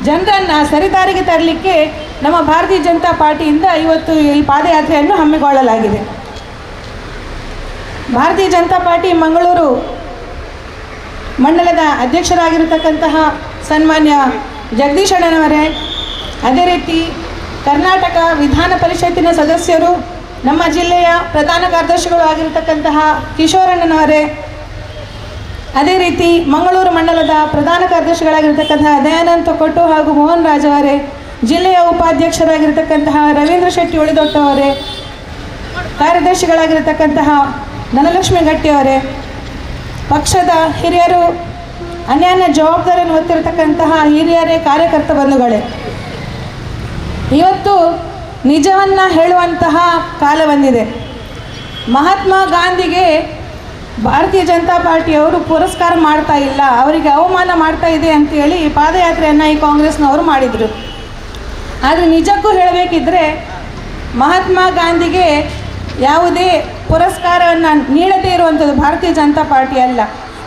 ಜನರನ್ನು ಸರಿದಾರಿಗೆ ತರಲಿಕ್ಕೆ ನಮ್ಮ ಭಾರತೀಯ ಜನತಾ ಪಾರ್ಟಿಯಿಂದ ಇವತ್ತು ಈ ಪಾದಯಾತ್ರೆಯನ್ನು ಹಮ್ಮಿಕೊಳ್ಳಲಾಗಿದೆ. ಭಾರತೀಯ ಜನತಾ ಪಾರ್ಟಿ ಮಂಗಳೂರು ಮಂಡಲದ ಅಧ್ಯಕ್ಷರಾಗಿರತಕ್ಕಂತಹ ಸನ್ಮಾನ್ಯ ಜಗದೀಶ್ ಅಣ್ಣನವರೇ, ಅದೇ ರೀತಿ ಕರ್ನಾಟಕ ವಿಧಾನ ಪರಿಷತ್ತಿನ ಸದಸ್ಯರು, ನಮ್ಮ ಜಿಲ್ಲೆಯ ಪ್ರಧಾನ ಕಾರ್ಯದರ್ಶಿಗಳು ಆಗಿರತಕ್ಕಂತಹ ಕಿಶೋರಣ್ಣನವರೇ, ಅದೇ ರೀತಿ ಮಂಗಳೂರು ಮಂಡಲದ ಪ್ರಧಾನ ಕಾರ್ಯದರ್ಶಿಗಳಾಗಿರ್ತಕ್ಕಂತಹ ದಯಾನಂದ ಕೊಟ್ಟು ಹಾಗೂ ಮೋಹನ್ ರಾಜ್ ಅವರೇ, ಜಿಲ್ಲೆಯ ಉಪಾಧ್ಯಕ್ಷರಾಗಿರ್ತಕ್ಕಂತಹ ರವೀಂದ್ರ ಶೆಟ್ಟಿ ಉಳಿದೊಟ್ಟವರೇ, ಕಾರ್ಯದರ್ಶಿಗಳಾಗಿರ್ತಕ್ಕಂತಹ ಧನಲಕ್ಷ್ಮಿ ಗಟ್ಟಿಯವರೇ, ಪಕ್ಷದ ಹಿರಿಯರು, ಅನ್ಯಾನ್ಯ ಜವಾಬ್ದಾರಿಯನ್ನು ಹೊತ್ತಿರತಕ್ಕಂತಹ ಹಿರಿಯರೇ, ಕಾರ್ಯಕರ್ತ ಬಂಧುಗಳೇ, ಇವತ್ತು ನಿಜವನ್ನು ಹೇಳುವಂತಹ ಕಾಲ ಬಂದಿದೆ. ಮಹಾತ್ಮ ಗಾಂಧಿಗೆ ಭಾರತೀಯ ಜನತಾ ಪಾರ್ಟಿಯವರು ಪುರಸ್ಕಾರ ಮಾಡ್ತಾ ಇಲ್ಲ, ಅವರಿಗೆ ಅವಮಾನ ಮಾಡ್ತಾ ಇದೆ ಅಂತೇಳಿ ಈ ಪಾದಯಾತ್ರೆಯನ್ನು ಈ ಕಾಂಗ್ರೆಸ್ನವರು ಮಾಡಿದರು. ಆದರೆ ನಿಜಕ್ಕೂ ಹೇಳಬೇಕಿದ್ರೆ ಮಹಾತ್ಮ ಗಾಂಧಿಗೆ ಯಾವುದೇ ಪುರಸ್ಕಾರವನ್ನು ನೀಡದೇ ಇರುವಂಥದ್ದು ಭಾರತೀಯ ಜನತಾ ಪಾರ್ಟಿ ಅಲ್ಲ.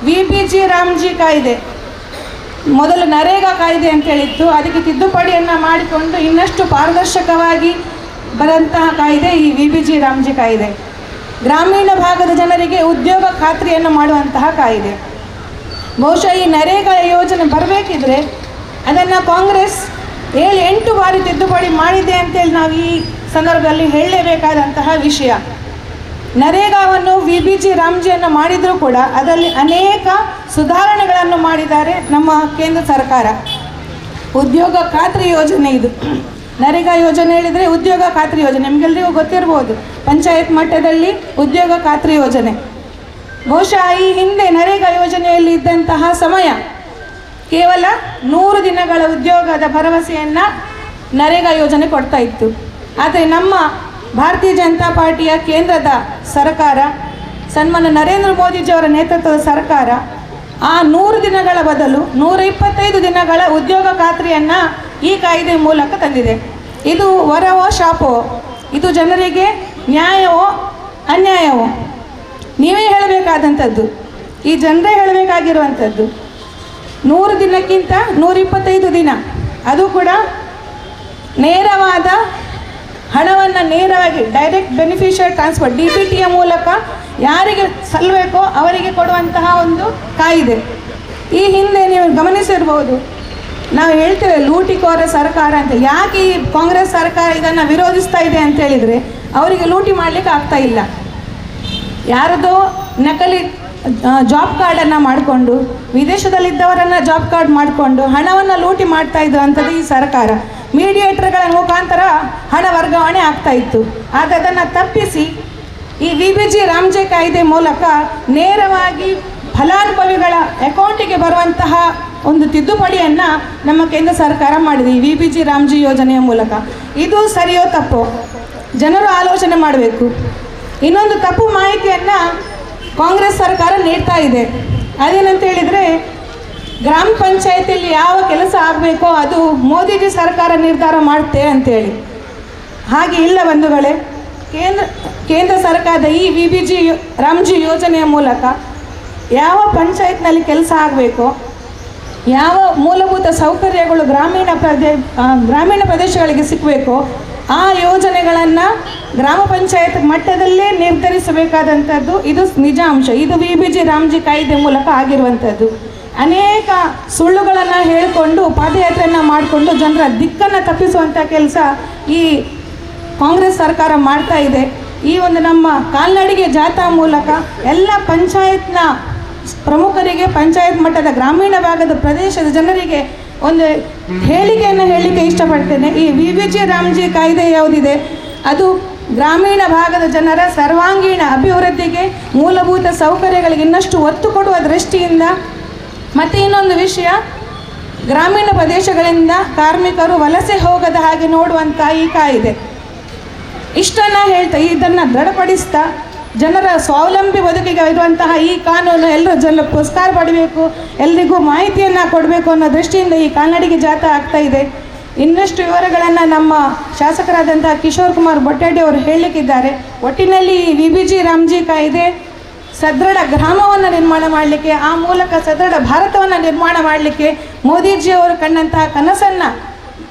VPG ರಾಮ್ಜಿ ಕಾಯ್ದೆ, ಮೊದಲು ನರೇಗಾ ಕಾಯ್ದೆ ಅಂತ ಹೇಳಿತ್ತು, ಅದಕ್ಕೆ ತಿದ್ದುಪಡಿಯನ್ನು ಮಾಡಿಕೊಂಡು ಇನ್ನಷ್ಟು ಪಾರದರ್ಶಕವಾಗಿ ಬರುವಂತಹ ಕಾಯ್ದೆ ಈ VPG ರಾಮ್ಜಿ ಕಾಯ್ದೆ. ಗ್ರಾಮೀಣ ಭಾಗದ ಜನರಿಗೆ ಉದ್ಯೋಗ ಖಾತ್ರಿಯನ್ನು ಮಾಡುವಂತಹ ಕಾಯ್ದೆ. ಬಹುಶಃ ಈ ನರೇಗಾ ಯೋಜನೆ ಬರಬೇಕಿದ್ರೆ ಅದನ್ನು ಕಾಂಗ್ರೆಸ್ 7-8 ಬಾರಿ ತಿದ್ದುಪಡಿ ಮಾಡಿದೆ ಅಂತೇಳಿ ನಾವು ಈ ಸಂದರ್ಭದಲ್ಲಿ ಹೇಳಲೇಬೇಕಾದಂತಹ ವಿಷಯ. ನರೇಗಾವನ್ನು VPG ರಾಮ್ಜಿಯನ್ನು ಮಾಡಿದರೂ ಕೂಡ ಅದರಲ್ಲಿ ಅನೇಕ ಸುಧಾರಣೆಗಳನ್ನು ಮಾಡಿದ್ದಾರೆ ನಮ್ಮ ಕೇಂದ್ರ ಸರ್ಕಾರ. ಉದ್ಯೋಗ ಖಾತ್ರಿ ಯೋಜನೆ ಇದು. ನರೇಗಾ ಯೋಜನೆ ಹೇಳಿದರೆ ಉದ್ಯೋಗ ಖಾತ್ರಿ ಯೋಜನೆ ನಿಮಗೆಲ್ಲರಿಗೂ ಗೊತ್ತಿರ್ಬೋದು. ಪಂಚಾಯತ್ ಮಟ್ಟದಲ್ಲಿ ಉದ್ಯೋಗ ಖಾತ್ರಿ ಯೋಜನೆ. ಬಹುಶಃ ಈ ಹಿಂದೆ ನರೇಗಾ ಯೋಜನೆಯಲ್ಲಿ ಇದ್ದಂತಹ ಸಮಯ ಕೇವಲ 100 ದಿನಗಳ ಉದ್ಯೋಗದ ಭರವಸೆಯನ್ನು ನರೇಗಾ ಯೋಜನೆ ಕೊಡ್ತಾ ಇತ್ತು. ಆದರೆ ನಮ್ಮ ಭಾರತೀಯ ಜನತಾ ಪಾರ್ಟಿಯ ಕೇಂದ್ರದ ಸರ್ಕಾರ, ಸನ್ಮಾನ್ಯ ನರೇಂದ್ರ ಮೋದಿಜಿಯವರ ನೇತೃತ್ವದ ಸರ್ಕಾರ ಆ 100 ದಿನಗಳ ಬದಲು 125 ದಿನಗಳ ಉದ್ಯೋಗ ಖಾತ್ರಿಯನ್ನು ಈ ಕಾಯ್ದೆ ಮೂಲಕ ತಂದಿದೆ. ಇದು ವರವೋ ಶಾಪೋ? ಇದು ಜನರಿಗೆ ನ್ಯಾಯವೋ ಅನ್ಯಾಯವೋ? ನೀವೇ ಹೇಳಬೇಕಾದಂಥದ್ದು, ಈ ಜನರೇ ಹೇಳಬೇಕಾಗಿರುವಂಥದ್ದು. 100 ದಿನಕ್ಕಿಂತ 125 ದಿನ, ಅದು ಕೂಡ ನೇರವಾದ ಹಣವನ್ನು ನೇರವಾಗಿ ಡೈರೆಕ್ಟ್ ಬೆನಿಫಿಷಿಯರಿ ಟ್ರಾನ್ಸ್ಫರ್ DBTಯ ಮೂಲಕ ಯಾರಿಗೆ ಸಲ್ಲಬೇಕೋ ಅವರಿಗೆ ಕೊಡುವಂತಹ ಒಂದು ಕಾಯ್ದೆ. ಈ ಹಿಂದೆ ನೀವು ಗಮನಿಸಿರ್ಬೋದು, ನಾವು ಹೇಳ್ತೇವೆ ಲೂಟಿಕೋರ ಸರ್ಕಾರ ಅಂತ. ಯಾಕೆ ಈ ಕಾಂಗ್ರೆಸ್ ಸರ್ಕಾರ ಇದನ್ನು ವಿರೋಧಿಸ್ತಾ ಇದೆ ಅಂತ ಹೇಳಿದರೆ ಅವರಿಗೆ ಲೂಟಿ ಮಾಡಲಿಕ್ಕೆ ಆಗ್ತಾ ಇಲ್ಲ. ಯಾರದೋ ನಕಲಿ ಜಾಬ್ ಕಾರ್ಡನ್ನು ಮಾಡಿಕೊಂಡು ವಿದೇಶದಲ್ಲಿದ್ದವರನ್ನು ಜಾಬ್ ಕಾರ್ಡ್ ಮಾಡಿಕೊಂಡು ಹಣವನ್ನು ಲೂಟಿ ಮಾಡ್ತಾ ಇದ್ದಂಥದ್ದು ಈ ಸರ್ಕಾರ. ಮೀಡಿಯೇಟರ್ಗಳ ಮುಖಾಂತರ ಹಣ ವರ್ಗಾವಣೆ ಆಗ್ತಾ ಇತ್ತು. ಆದರೆ ಅದನ್ನು ತಪ್ಪಿಸಿ ಈ VPG ರಾಮ್ಜಿ ಕಾಯ್ದೆ ಮೂಲಕ ನೇರವಾಗಿ ಫಲಾನುಭವಿಗಳ ಅಕೌಂಟಿಗೆ ಬರುವಂತಹ ಒಂದು ತಿದ್ದುಪಡಿಯನ್ನು ನಮ್ಮ ಕೇಂದ್ರ ಸರ್ಕಾರ ಮಾಡಿದೆ ಈ VPG ರಾಮ್ಜಿ ಯೋಜನೆಯ ಮೂಲಕ. ಇದು ಸರಿಯೋ ತಪ್ಪೋ? ಜನರು ಆಲೋಚನೆ ಮಾಡಬೇಕು. ಇನ್ನೊಂದು ತಪ್ಪು ಮಾಹಿತಿಯನ್ನು ಕಾಂಗ್ರೆಸ್ ಸರ್ಕಾರ ನೀಡ್ತಾ ಇದೆ. ಅದೇನಂತ ಹೇಳಿದರೆ ಗ್ರಾಮ ಪಂಚಾಯತಿಯಲ್ಲಿ ಯಾವ ಕೆಲಸ ಆಗಬೇಕೋ ಅದು ಮೋದಿಜಿ ಸರ್ಕಾರ ನಿರ್ಧಾರ ಮಾಡುತ್ತೆ ಅಂತೇಳಿ. ಹಾಗೆ ಇಲ್ಲ ಬಂಧುಗಳೇ. ಕೇಂದ್ರ ಸರ್ಕಾರದ ಈ VBG ರಾಮ್ಜಿ ಯೋಜನೆಯ ಮೂಲಕ ಯಾವ ಪಂಚಾಯತ್ನಲ್ಲಿ ಕೆಲಸ ಆಗಬೇಕೋ, ಯಾವ ಮೂಲಭೂತ ಸೌಕರ್ಯಗಳು ಗ್ರಾಮೀಣ ಪ್ರದೇಶಗಳಿಗೆ ಸಿಗಬೇಕೋ ಆ ಯೋಜನೆಗಳನ್ನು ಗ್ರಾಮ ಪಂಚಾಯತ್ ಮಟ್ಟದಲ್ಲೇ ನಿರ್ಧರಿಸಬೇಕಾದಂಥದ್ದು ಇದು ನಿಜ ಅಂಶ. ಇದು VBG ರಾಮ್ಜಿ ಕಾಯ್ದೆ ಮೂಲಕ ಆಗಿರುವಂಥದ್ದು. ಅನೇಕ ಸುಳ್ಳುಗಳನ್ನು ಹೇಳಿಕೊಂಡು ಪಾದಯಾತ್ರೆಯನ್ನು ಮಾಡಿಕೊಂಡು ಜನರ ದಿಕ್ಕನ್ನು ತಪ್ಪಿಸುವಂಥ ಕೆಲಸ ಈ ಕಾಂಗ್ರೆಸ್ ಸರ್ಕಾರ ಮಾಡ್ತಾ ಇದೆ. ಈ ಒಂದು ನಮ್ಮ ಕಾಲ್ನಡಿಗೆ ಜಾಥಾ ಮೂಲಕ ಎಲ್ಲ ಪಂಚಾಯತ್ನ ಪ್ರಮುಖರಿಗೆ, ಪಂಚಾಯತ್ ಮಟ್ಟದ ಗ್ರಾಮೀಣ ಭಾಗದ ಪ್ರದೇಶದ ಜನರಿಗೆ ಒಂದು ಹೇಳಿಕೆಯನ್ನು ಹೇಳಲಿಕ್ಕೆ ಇಷ್ಟಪಡ್ತೇನೆ. ಈ VBG ರಾಮ್ಜಿ ಕಾಯ್ದೆ ಯಾವುದಿದೆ ಅದು ಗ್ರಾಮೀಣ ಭಾಗದ ಜನರ ಸರ್ವಾಂಗೀಣ ಅಭಿವೃದ್ಧಿಗೆ, ಮೂಲಭೂತ ಸೌಕರ್ಯಗಳಿಗೆ ಇನ್ನಷ್ಟು ಒತ್ತು ಕೊಡುವ ದೃಷ್ಟಿಯಿಂದ, ಮತ್ತು ಇನ್ನೊಂದು ವಿಷಯ, ಗ್ರಾಮೀಣ ಪ್ರದೇಶಗಳಿಂದ ಕಾರ್ಮಿಕರು ವಲಸೆ ಹೋಗದ ಹಾಗೆ ನೋಡುವಂಥ ಈ ಕಾಯ್ದೆ. ಇಷ್ಟನ್ನು ಹೇಳ್ತಾ ಇದನ್ನು ದೃಢಪಡಿಸ್ತಾ ಜನರ ಸ್ವಾವಲಂಬಿ ಬದುಕಿಗೆ ಇರುವಂತಹ ಈ ಕಾನೂನು ಎಲ್ಲರೂ ಪುರಸ್ಕಾರ ಪಡಬೇಕು, ಎಲ್ರಿಗೂ ಮಾಹಿತಿಯನ್ನು ಕೊಡಬೇಕು ಅನ್ನೋ ದೃಷ್ಟಿಯಿಂದ ಈ ಕಾಲ್ನಡಿಗೆ ಜಾಥಾ ಆಗ್ತಾ ಇದೆ. ಇನ್ನಷ್ಟು ವಿವರಗಳನ್ನು ನಮ್ಮ ಶಾಸಕರಾದಂತಹ ಕಿಶೋರ್ ಕುಮಾರ್ ಬೊಟ್ಟಾಡಿ ಅವರು ಹೇಳಲಿಕ್ಕಿದ್ದಾರೆ. ಒಟ್ಟಿನಲ್ಲಿ ಈ VBG ರಾಮ್ಜಿ ಕಾಯ್ದೆ ಸದೃಢ ಗ್ರಾಮವನ್ನು ನಿರ್ಮಾಣ ಮಾಡಲಿಕ್ಕೆ, ಆ ಮೂಲಕ ಸದೃಢ ಭಾರತವನ್ನು ನಿರ್ಮಾಣ ಮಾಡಲಿಕ್ಕೆ ಮೋದಿಜಿಯವರು ಕಂಡಂತಹ ಕನಸನ್ನು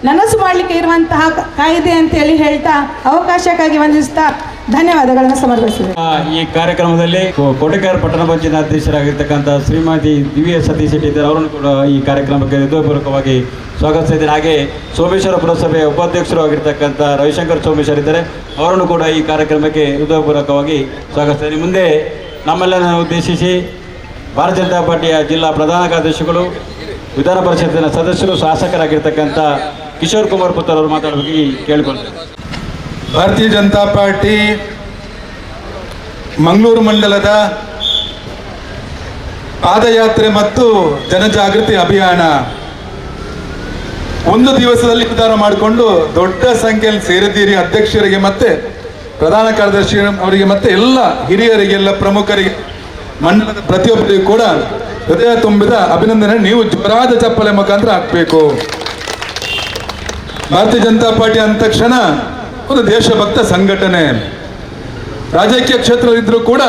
ನನಸು ಮಾಡಲಿಕ್ಕೆ ಇರುವಂತಹ ಕಾಯ್ದೆ ಅಂತೇಳಿ ಹೇಳ್ತಾ ಅವಕಾಶಕ್ಕಾಗಿ ವಂದಿಸ್ತಾ ಧನ್ಯವಾದಗಳನ್ನು ಸಮರ್ಪಿಸಿದೆ. ಈ ಕಾರ್ಯಕ್ರಮದಲ್ಲಿ ಕೋಟೆಕಾರ ಪಟ್ಟಣ ಪಂಚಾಯತ್ ಅಧ್ಯಕ್ಷರಾಗಿರ್ತಕ್ಕಂಥ ಶ್ರೀಮತಿ ದಿವ್ಯ ಸತೀಶ್ ಶೆಟ್ಟಿ ಇದ್ದಾರೆ. ಅವರನ್ನು ಕೂಡ ಈ ಕಾರ್ಯಕ್ರಮಕ್ಕೆ ಹೃದಯಪೂರ್ವಕವಾಗಿ ಸ್ವಾಗತಿಸ್ತಾ ಇದ್ದಾರೆ. ಹಾಗೆ ಸೋಮೇಶ್ವರ ಪುರಸಭೆಯ ಉಪಾಧ್ಯಕ್ಷರು ಆಗಿರ್ತಕ್ಕಂಥ ರವಿಶಂಕರ್ ಸೋಮೇಶ್ವರ್ ಇದ್ದಾರೆ. ಅವರನ್ನು ಕೂಡ ಈ ಕಾರ್ಯಕ್ರಮಕ್ಕೆ ಹೃದಯಪೂರ್ವಕವಾಗಿ ಸ್ವಾಗತಿಸ್ತಾ ಇದ್ದೀನಿ. ಮುಂದೆ ನಮ್ಮೆಲ್ಲರನ್ನು ಉದ್ದೇಶಿಸಿ ಭಾರತೀಯ ಜನತಾ ಪಾರ್ಟಿಯ ಜಿಲ್ಲಾ ಪ್ರಧಾನ ಕಾರ್ಯದರ್ಶಿಗಳು, ವಿಧಾನ ಪರಿಷತ್ತಿನ ಸದಸ್ಯರು, ಶಾಸಕರಾಗಿರ್ತಕ್ಕಂಥ ಕಿಶೋರ್ ಕುಮಾರ್ ಪುತ್ತರ್ ಅವರು ಮಾತಾಡೋದಕ್ಕೆ ಕೇಳಿಕೊಳ್ತಾರೆ. ಭಾರತೀಯ ಜನತಾ ಪಾರ್ಟಿ ಮಂಗಳೂರು ಮಂಡಲದ ಪಾದಯಾತ್ರೆ ಮತ್ತು ಜನಜಾಗೃತಿ ಅಭಿಯಾನ ಒಂದು ದಿವಸದಲ್ಲಿ ನಿರ್ಧಾರ ಮಾಡಿಕೊಂಡು ದೊಡ್ಡ ಸಂಖ್ಯೆಯಲ್ಲಿ ಸೇರಿದ್ದೀರಿ. ಅಧ್ಯಕ್ಷರಿಗೆ ಮತ್ತೆ ಪ್ರಧಾನ ಕಾರ್ಯದರ್ಶಿ ಅವರಿಗೆ ಮತ್ತೆ ಎಲ್ಲ ಹಿರಿಯರಿಗೆಲ್ಲ ಪ್ರಮುಖರಿಗೆ ಮಂಡಲದ ಪ್ರತಿಯೊಬ್ಬರಿಗೂ ಕೂಡ ಹೃದಯ ತುಂಬಿದ ಅಭಿನಂದನೆ. ನೀವು ಜೋರಾದ ಚಪ್ಪಲೆ ಮುಖಾಂತರ ಹಾಕಬೇಕು. ಭಾರತೀಯ ಜನತಾ ಪಾರ್ಟಿ ಅಂದ ತಕ್ಷಣ ಒಂದು ದೇಶಭಕ್ತ ಸಂಘಟನೆ. ರಾಜಕೀಯ ಕ್ಷೇತ್ರದಲ್ಲಿದ್ದರೂ ಕೂಡ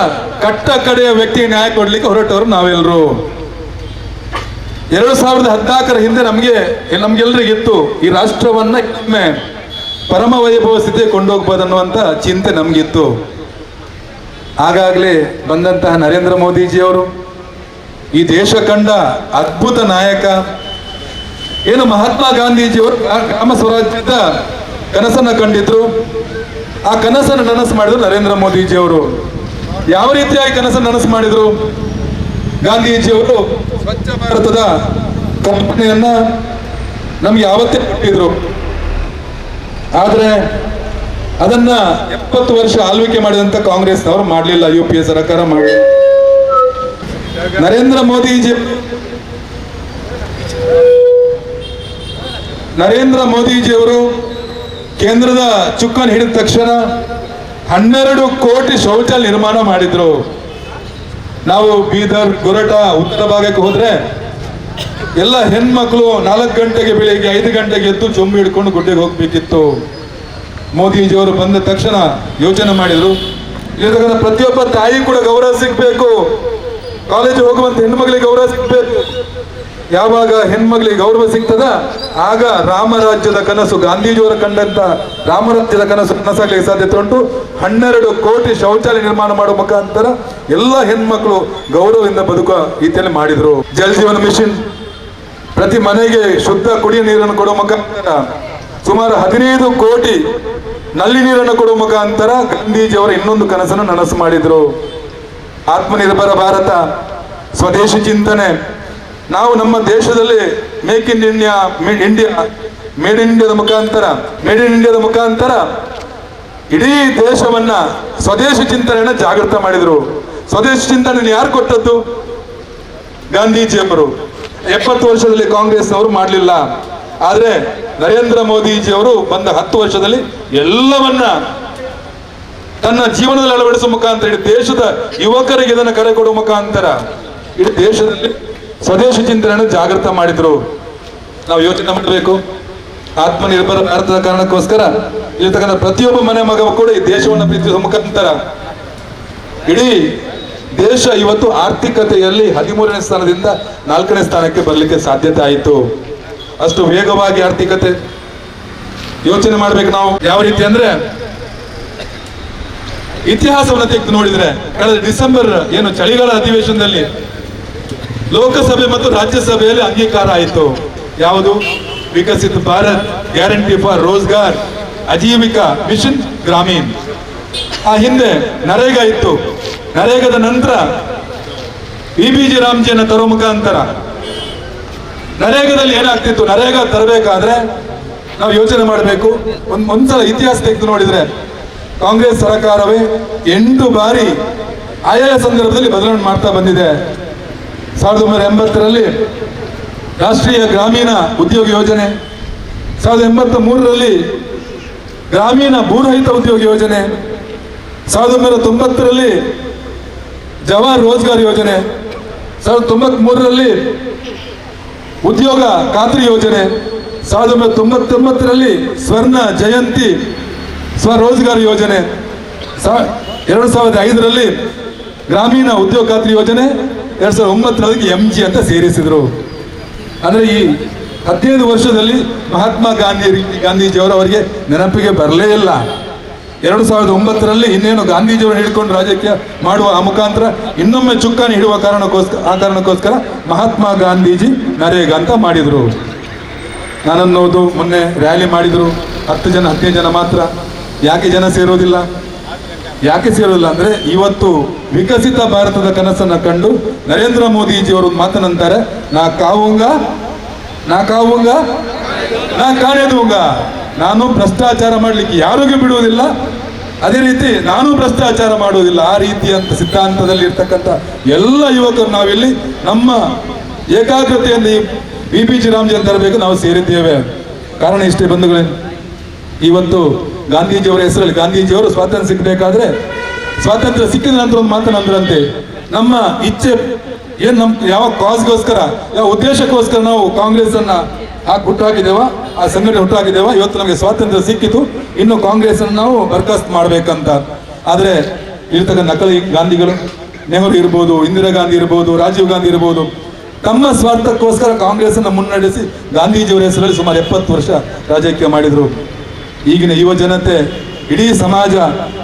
ಕಟ್ಟ ಕಡೆಯ ವ್ಯಕ್ತಿಗೆ ನ್ಯಾಯ ಕೊಡ್ಲಿಕ್ಕೆ ಹೊರಟವರು ನಾವೆಲ್ಲರೂ. 2014 ಹಿಂದೆ ನಮ್ಗೆಲ್ರಿಗಿತ್ತು ಈ ರಾಷ್ಟ್ರವನ್ನ ಒಮ್ಮೆ ಪರಮ ವೈಭವ ಸ್ಥಿತಿಗೆ ಕೊಂಡೋಗ್ಬೋದನ್ನುವಂತ ಚಿಂತೆ ನಮಗಿತ್ತು. ಆಗಾಗಲೇ ಬಂದಂತಹ ನರೇಂದ್ರ ಮೋದಿಜಿಯವರು ಈ ದೇಶ ಕಂಡ ಅದ್ಭುತ ನಾಯಕ. ಏನು ಮಹಾತ್ಮ ಗಾಂಧೀಜಿಯವರು ಗ್ರಾಮ ಸ್ವರಾಜ್ಯದ ಕನಸನ್ನು ಕಂಡಿದ್ರು. ಆ ಕನಸನ್ನು ನನಸು ಮಾಡಿದ್ರು ನರೇಂದ್ರ ಮೋದಿಜಿಯವರು. ಯಾವ ರೀತಿಯಾಗಿ ಕನಸನ್ನು ನನಸು ಮಾಡಿದ್ರು? ಗಾಂಧೀಜಿಯವರು ಸ್ವಚ್ಛ ಭಾರತದ ಕಲ್ಪನೆಯನ್ನ ನಮ್ಗೆ ಯಾವತ್ತೇ ಕೊಟ್ಟಿದ್ರು. ಆದರೆ ಅದನ್ನ 70 ವರ್ಷ ಆಳ್ವಿಕೆ ಮಾಡಿದಂತ ಕಾಂಗ್ರೆಸ್ನವರು ಮಾಡಲಿಲ್ಲ, UPA ಸರ್ಕಾರ ಮಾಡಲಿಲ್ಲ. ನರೇಂದ್ರ ಮೋದಿಜಿಯವರು ಕೇಂದ್ರದ ಚುಕ್ಕನ್ನು ಹಿಡಿದ ತಕ್ಷಣ 12 ಕೋಟಿ ಶೌಚಾಲಯ ನಿರ್ಮಾಣ ಮಾಡಿದ್ರು. ನಾವು ಬೀದರ್, ಗೊರಟ, ಉತ್ತರ ಭಾಗಕ್ಕೆ ಹೋದ್ರೆ ಎಲ್ಲ ಹೆಣ್ಮಕ್ಳು 4 ಗಂಟೆಗೆ ಬೆಳಿಗ್ಗೆ 5 ಗಂಟೆಗೆ ಎದ್ದು ಚೊಂಬು ಹಿಡ್ಕೊಂಡು ಗುಡ್ಡೆಗೆ ಹೋಗ್ಬೇಕಿತ್ತು. ಮೋದಿಜಿಯವರು ಬಂದ ತಕ್ಷಣ ಯೋಚನೆ ಮಾಡಿದ್ರು, ಇಲ್ಲಿರ್ತಕ್ಕಂಥ ಪ್ರತಿಯೊಬ್ಬ ತಾಯಿ ಕೂಡ ಗೌರವ ಸಿಗ್ಬೇಕು, ಕಾಲೇಜ್ ಹೋಗುವಂತ ಹೆಣ್ಮಕ್ಳಿಗೆ ಗೌರವ ಸಿಗ್ಬೇಕು. ಯಾವಾಗ ಹೆಣ್ಮಕ್ಳಿಗೆ ಗೌರವ ಸಿಗ್ತದ ಆಗ ರಾಮರಾಜ್ಯದ ಕನಸು, ಗಾಂಧೀಜಿಯವರು ಕಂಡಂತ ರಾಮರಾಜ್ಯದ ಕನಸಾಗಲಿಕ್ಕೆ ಸಾಧ್ಯತೆ ಉಂಟು. 12 ಕೋಟಿ ಶೌಚಾಲಯ ನಿರ್ಮಾಣ ಮಾಡುವ ಮುಖಾಂತರ ಎಲ್ಲ ಹೆಣ್ಮಕ್ಳು ಗೌರವದಿಂದ ಬದುಕುವ ರೀತಿಯಲ್ಲಿ ಮಾಡಿದ್ರು. ಜಲ್ ಜೀವನ ಮಿಷನ್, ಪ್ರತಿ ಮನೆಗೆ ಶುದ್ಧ ಕುಡಿಯ ನೀರನ್ನು ಕೊಡುವ ಮುಖಾಂತರ ಸುಮಾರು 15 ಕೋಟಿ ನಲ್ಲಿ ನೀರನ್ನು ಕೊಡುವ ಮುಖಾಂತರ ಗಾಂಧೀಜಿಯವರ ಇನ್ನೊಂದು ಕನಸನ್ನು ನನಸು ಮಾಡಿದ್ರು. ಆತ್ಮನಿರ್ಭರ ಭಾರತ, ಸ್ವದೇಶಿ ಚಿಂತನೆ. ನಾವು ನಮ್ಮ ದೇಶದಲ್ಲಿ make in India, made in ಇಂಡಿಯಾದ ಮುಖಾಂತರ ಇಡೀ ದೇಶವನ್ನ ಸ್ವದೇಶಿ ಚಿಂತನೆಯನ್ನ ಜಾಗೃತ ಮಾಡಿದ್ರು. ಸ್ವದೇಶಿ ಚಿಂತನೆ ಯಾರು ಕೊಟ್ಟದ್ದು? ಗಾಂಧೀಜಿಯವರು. 70 ವರ್ಷದಲ್ಲಿ ಕಾಂಗ್ರೆಸ್ನವರು ಮಾಡಲಿಲ್ಲ. ಆದ್ರೆ ನರೇಂದ್ರ ಮೋದಿಜಿಯವರು ಬಂದ 10 ವರ್ಷದಲ್ಲಿ ಎಲ್ಲವನ್ನ ತನ್ನ ಜೀವನದಲ್ಲಿ ಅಳವಡಿಸುವ ಮುಖಾಂತರ ಇಡೀ ದೇಶದ ಯುವಕರಿಗೆ ಇದನ್ನು ಕರೆ ಕೊಡುವ ಮುಖಾಂತರ ಇಡೀ ದೇಶದಲ್ಲಿ ಸ್ವದೇಶಿ ಚಿಂತನೆಯನ್ನು ಜಾಗೃತ ಮಾಡಿದ್ರು. ನಾವು ಯೋಚನೆ ಮಾಡಬೇಕು. ಆತ್ಮನಿರ್ಭರ ಭಾರತದ ಕಾರಣಕ್ಕೋಸ್ಕರ ಇಲ್ಲಿರ್ತಕ್ಕಂಥ ಪ್ರತಿಯೊಬ್ಬ ಮನೆ ಮಗ ಕೂಡ ಈ ದೇಶವನ್ನು ಪ್ರೀತಿಸುವ ಮುಖಾಂತರ ಇಡೀ ದೇಶ ಇವತ್ತು ಆರ್ಥಿಕತೆಯಲ್ಲಿ 13ನೇ ಸ್ಥಾನದಿಂದ 4ನೇ ಸ್ಥಾನಕ್ಕೆ ಬರಲಿಕ್ಕೆ ಸಾಧ್ಯತೆ ಆಯಿತು. ಅಷ್ಟು ವೇಗವಾಗಿ ಆರ್ಥಿಕತೆ ಯೋಚನೆ ಮಾಡ್ಬೇಕು ನಾವು. ಯಾವ ರೀತಿ ಅಂದ್ರೆ ಇತಿಹಾಸವನ್ನು ತೆಗೆದು ನೋಡಿದ್ರೆ ಕಳೆದ ಡಿಸೆಂಬರ್ ಏನು ಚಳಿಗಾಲ ಅಧಿವೇಶನದಲ್ಲಿ ಲೋಕಸಭೆ ಮತ್ತು ರಾಜ್ಯಸಭೆಯಲ್ಲಿ ಅಂಗೀಕಾರ ಆಯಿತು. ಯಾವುದು? Viksit Bharat guarantee for Rozgar Ajeevika mission Gramin. ಆ ಹಿಂದೆ ನರೇಗಾ ಇತ್ತು. ನರೇಗಾದ ನಂತರ ಬಿಬಿಜಿ ರಾಮ್ಜಿಯನ್ನು ತರೋ ಮುಖಾಂತರ ನರೇಗಾದಲ್ಲಿ ಏನಾಗ್ತಿತ್ತು? ನರೇಗಾ ತರಬೇಕಾದ್ರೆ ನಾವು ಯೋಚನೆ ಮಾಡಬೇಕು. ಒಂದ್ಸಲ ಇತಿಹಾಸ ತೆಗೆದು ನೋಡಿದ್ರೆ ಕಾಂಗ್ರೆಸ್ ಸರ್ಕಾರವೇ 8 ಬಾರಿ ಆಯಾಯ ಸಂದರ್ಭದಲ್ಲಿ ಬದಲಾವಣೆ ಮಾಡ್ತಾ ಬಂದಿದೆ. 1980ರಲ್ಲಿ ರಾಷ್ಟ್ರೀಯ ಗ್ರಾಮೀಣ ಉದ್ಯೋಗ ಯೋಜನೆ, 1983ರಲ್ಲಿ ಗ್ರಾಮೀಣ ಭೂರಹಿತ ಉದ್ಯೋಗ ಯೋಜನೆ, 1990ರಲ್ಲಿ ಜವಾಹರ್ ರೋಜ್ಗಾರ್ ಯೋಜನೆ, 1993ರಲ್ಲಿ ಉದ್ಯೋಗ ಖಾತ್ರಿ ಯೋಜನೆ, 1999ರಲ್ಲಿ ಸ್ವರ್ಣ ಜಯಂತಿ ಸ್ವರೋಜ್ಗಾರ್ ಯೋಜನೆ, 2005ರಲ್ಲಿ ಗ್ರಾಮೀಣ ಉದ್ಯೋಗ ಖಾತ್ರಿ ಯೋಜನೆ, 2009ರಲ್ಲಿ MG ಅಂತ ಸೇರಿಸಿದ್ರು. ಅಂದ್ರೆ ಈ 15 ವರ್ಷದಲ್ಲಿ ಮಹಾತ್ಮ ಗಾಂಧೀಜಿಯವರವರಿಗೆ ನೆನಪಿಗೆ ಬರಲೇ ಇಲ್ಲ. 2009ರಲ್ಲಿ ಇನ್ನೇನು ಗಾಂಧೀಜಿಯವರು ಹಿಡ್ಕೊಂಡು ರಾಜಕೀಯ ಮಾಡುವ ಆ ಮುಖಾಂತರ ಇನ್ನೊಮ್ಮೆ ಚುಕ್ಕಾಣಿ ಹಿಡುವ ಕಾರಣಕ್ಕೋಸ್ಕರ ಮಹಾತ್ಮ ಗಾಂಧೀಜಿ ನರೇಗಾ ಅಂತ ಮಾಡಿದ್ರು. ನಾನನ್ನೋದು ಮೊನ್ನೆ ರ್ಯಾಲಿ ಮಾಡಿದ್ರು, 15 ಜನ ಮಾತ್ರ. ಯಾಕೆ ಜನ ಸೇರೋದಿಲ್ಲ? ಯಾಕೆ ಸೇರೋದಿಲ್ಲ ಅಂದ್ರೆ ಇವತ್ತು ವಿಕಸಿತ ಭಾರತದ ಕನಸನ್ನ ಕಂಡು ನರೇಂದ್ರ ಮೋದಿಜಿಯವರು ಮಾತನಂತಾರೆ, ನಾ ಕಾವುಂಗ ನಾ ಕಾಣೆದೂಂಗ. ನಾನು ಭ್ರಷ್ಟಾಚಾರ ಮಾಡ್ಲಿಕ್ಕೆ ಯಾರಿಗೂ ಬಿಡುವುದಿಲ್ಲ, ಅದೇ ರೀತಿ ನಾನು ಭ್ರಷ್ಟಾಚಾರ ಮಾಡುವುದಿಲ್ಲ. ಆ ರೀತಿಯಂತ ಸಿದ್ಧಾಂತದಲ್ಲಿ ಇರ್ತಕ್ಕಂಥ ಎಲ್ಲ ಯುವಕರು ನಾವಿಲ್ಲಿ ನಮ್ಮ ಏಕಾಗ್ರತೆಯಿಂದ ಈ ಬಿಬಿಜಿ ರಾಮ್ಜಿ ತರಬೇಕು ನಾವು ಸೇರಿದ್ದೇವೆ. ಕಾರಣ ಇಷ್ಟೇ ಬಂಧುಗಳೇ, ಇವತ್ತು ಗಾಂಧೀಜಿಯವರ ಹೆಸರಲ್ಲಿ ಗಾಂಧೀಜಿಯವರು ಸ್ವಾತಂತ್ರ್ಯ ಸಿಗಬೇಕಾದ್ರೆ ಸ್ವಾತಂತ್ರ್ಯ ಸಿಕ್ಕಿದ ನಂತರ ಒಂದು ಮಾತನಾಡಿದ್ರಂತೆ, ನಮ್ಮ ಇಚ್ಛೆ ಏನ್ ಯಾವ ಕಾಸ್ಗೋಸ್ಕರ ಯಾವ ಉದ್ದೇಶಕ್ಕೋಸ್ಕರ ನಾವು ಕಾಂಗ್ರೆಸ್ ಅನ್ನ ಹುಟ್ಟಾಕಿದ್ದೇವ, ಆ ಸಂಘಟನೆ ಹುಟ್ಟಾಕಿದ್ದೇವ, ಇವತ್ತು ನಮಗೆ ಸ್ವಾತಂತ್ರ್ಯ ಸಿಕ್ಕಿತು, ಇನ್ನು ಕಾಂಗ್ರೆಸ್ ಅನ್ನು ನಾವು ಬರ್ಖಾಸ್ತು ಮಾಡ್ಬೇಕಂತ. ಆದ್ರೆ ಇರ್ತಕ್ಕಂಥ ನಕಲಿ ಗಾಂಧಿಗಳು, ನೆಹರು ಇರ್ಬೋದು, ಇಂದಿರಾ ಗಾಂಧಿ ಇರ್ಬೋದು, ರಾಜೀವ್ ಗಾಂಧಿ ಇರ್ಬೋದು, ತಮ್ಮ ಸ್ವಾರ್ಥಕ್ಕೋಸ್ಕರ ಕಾಂಗ್ರೆಸ್ ಅನ್ನು ಮುನ್ನಡೆಸಿ ಗಾಂಧೀಜಿಯವರ ಹೆಸರಲ್ಲಿ ಸುಮಾರು 70 ವರ್ಷ ರಾಜಕೀಯ ಮಾಡಿದ್ರು. ಈಗಿನ ಯುವ ಜನತೆ, ಇಡೀ ಸಮಾಜ,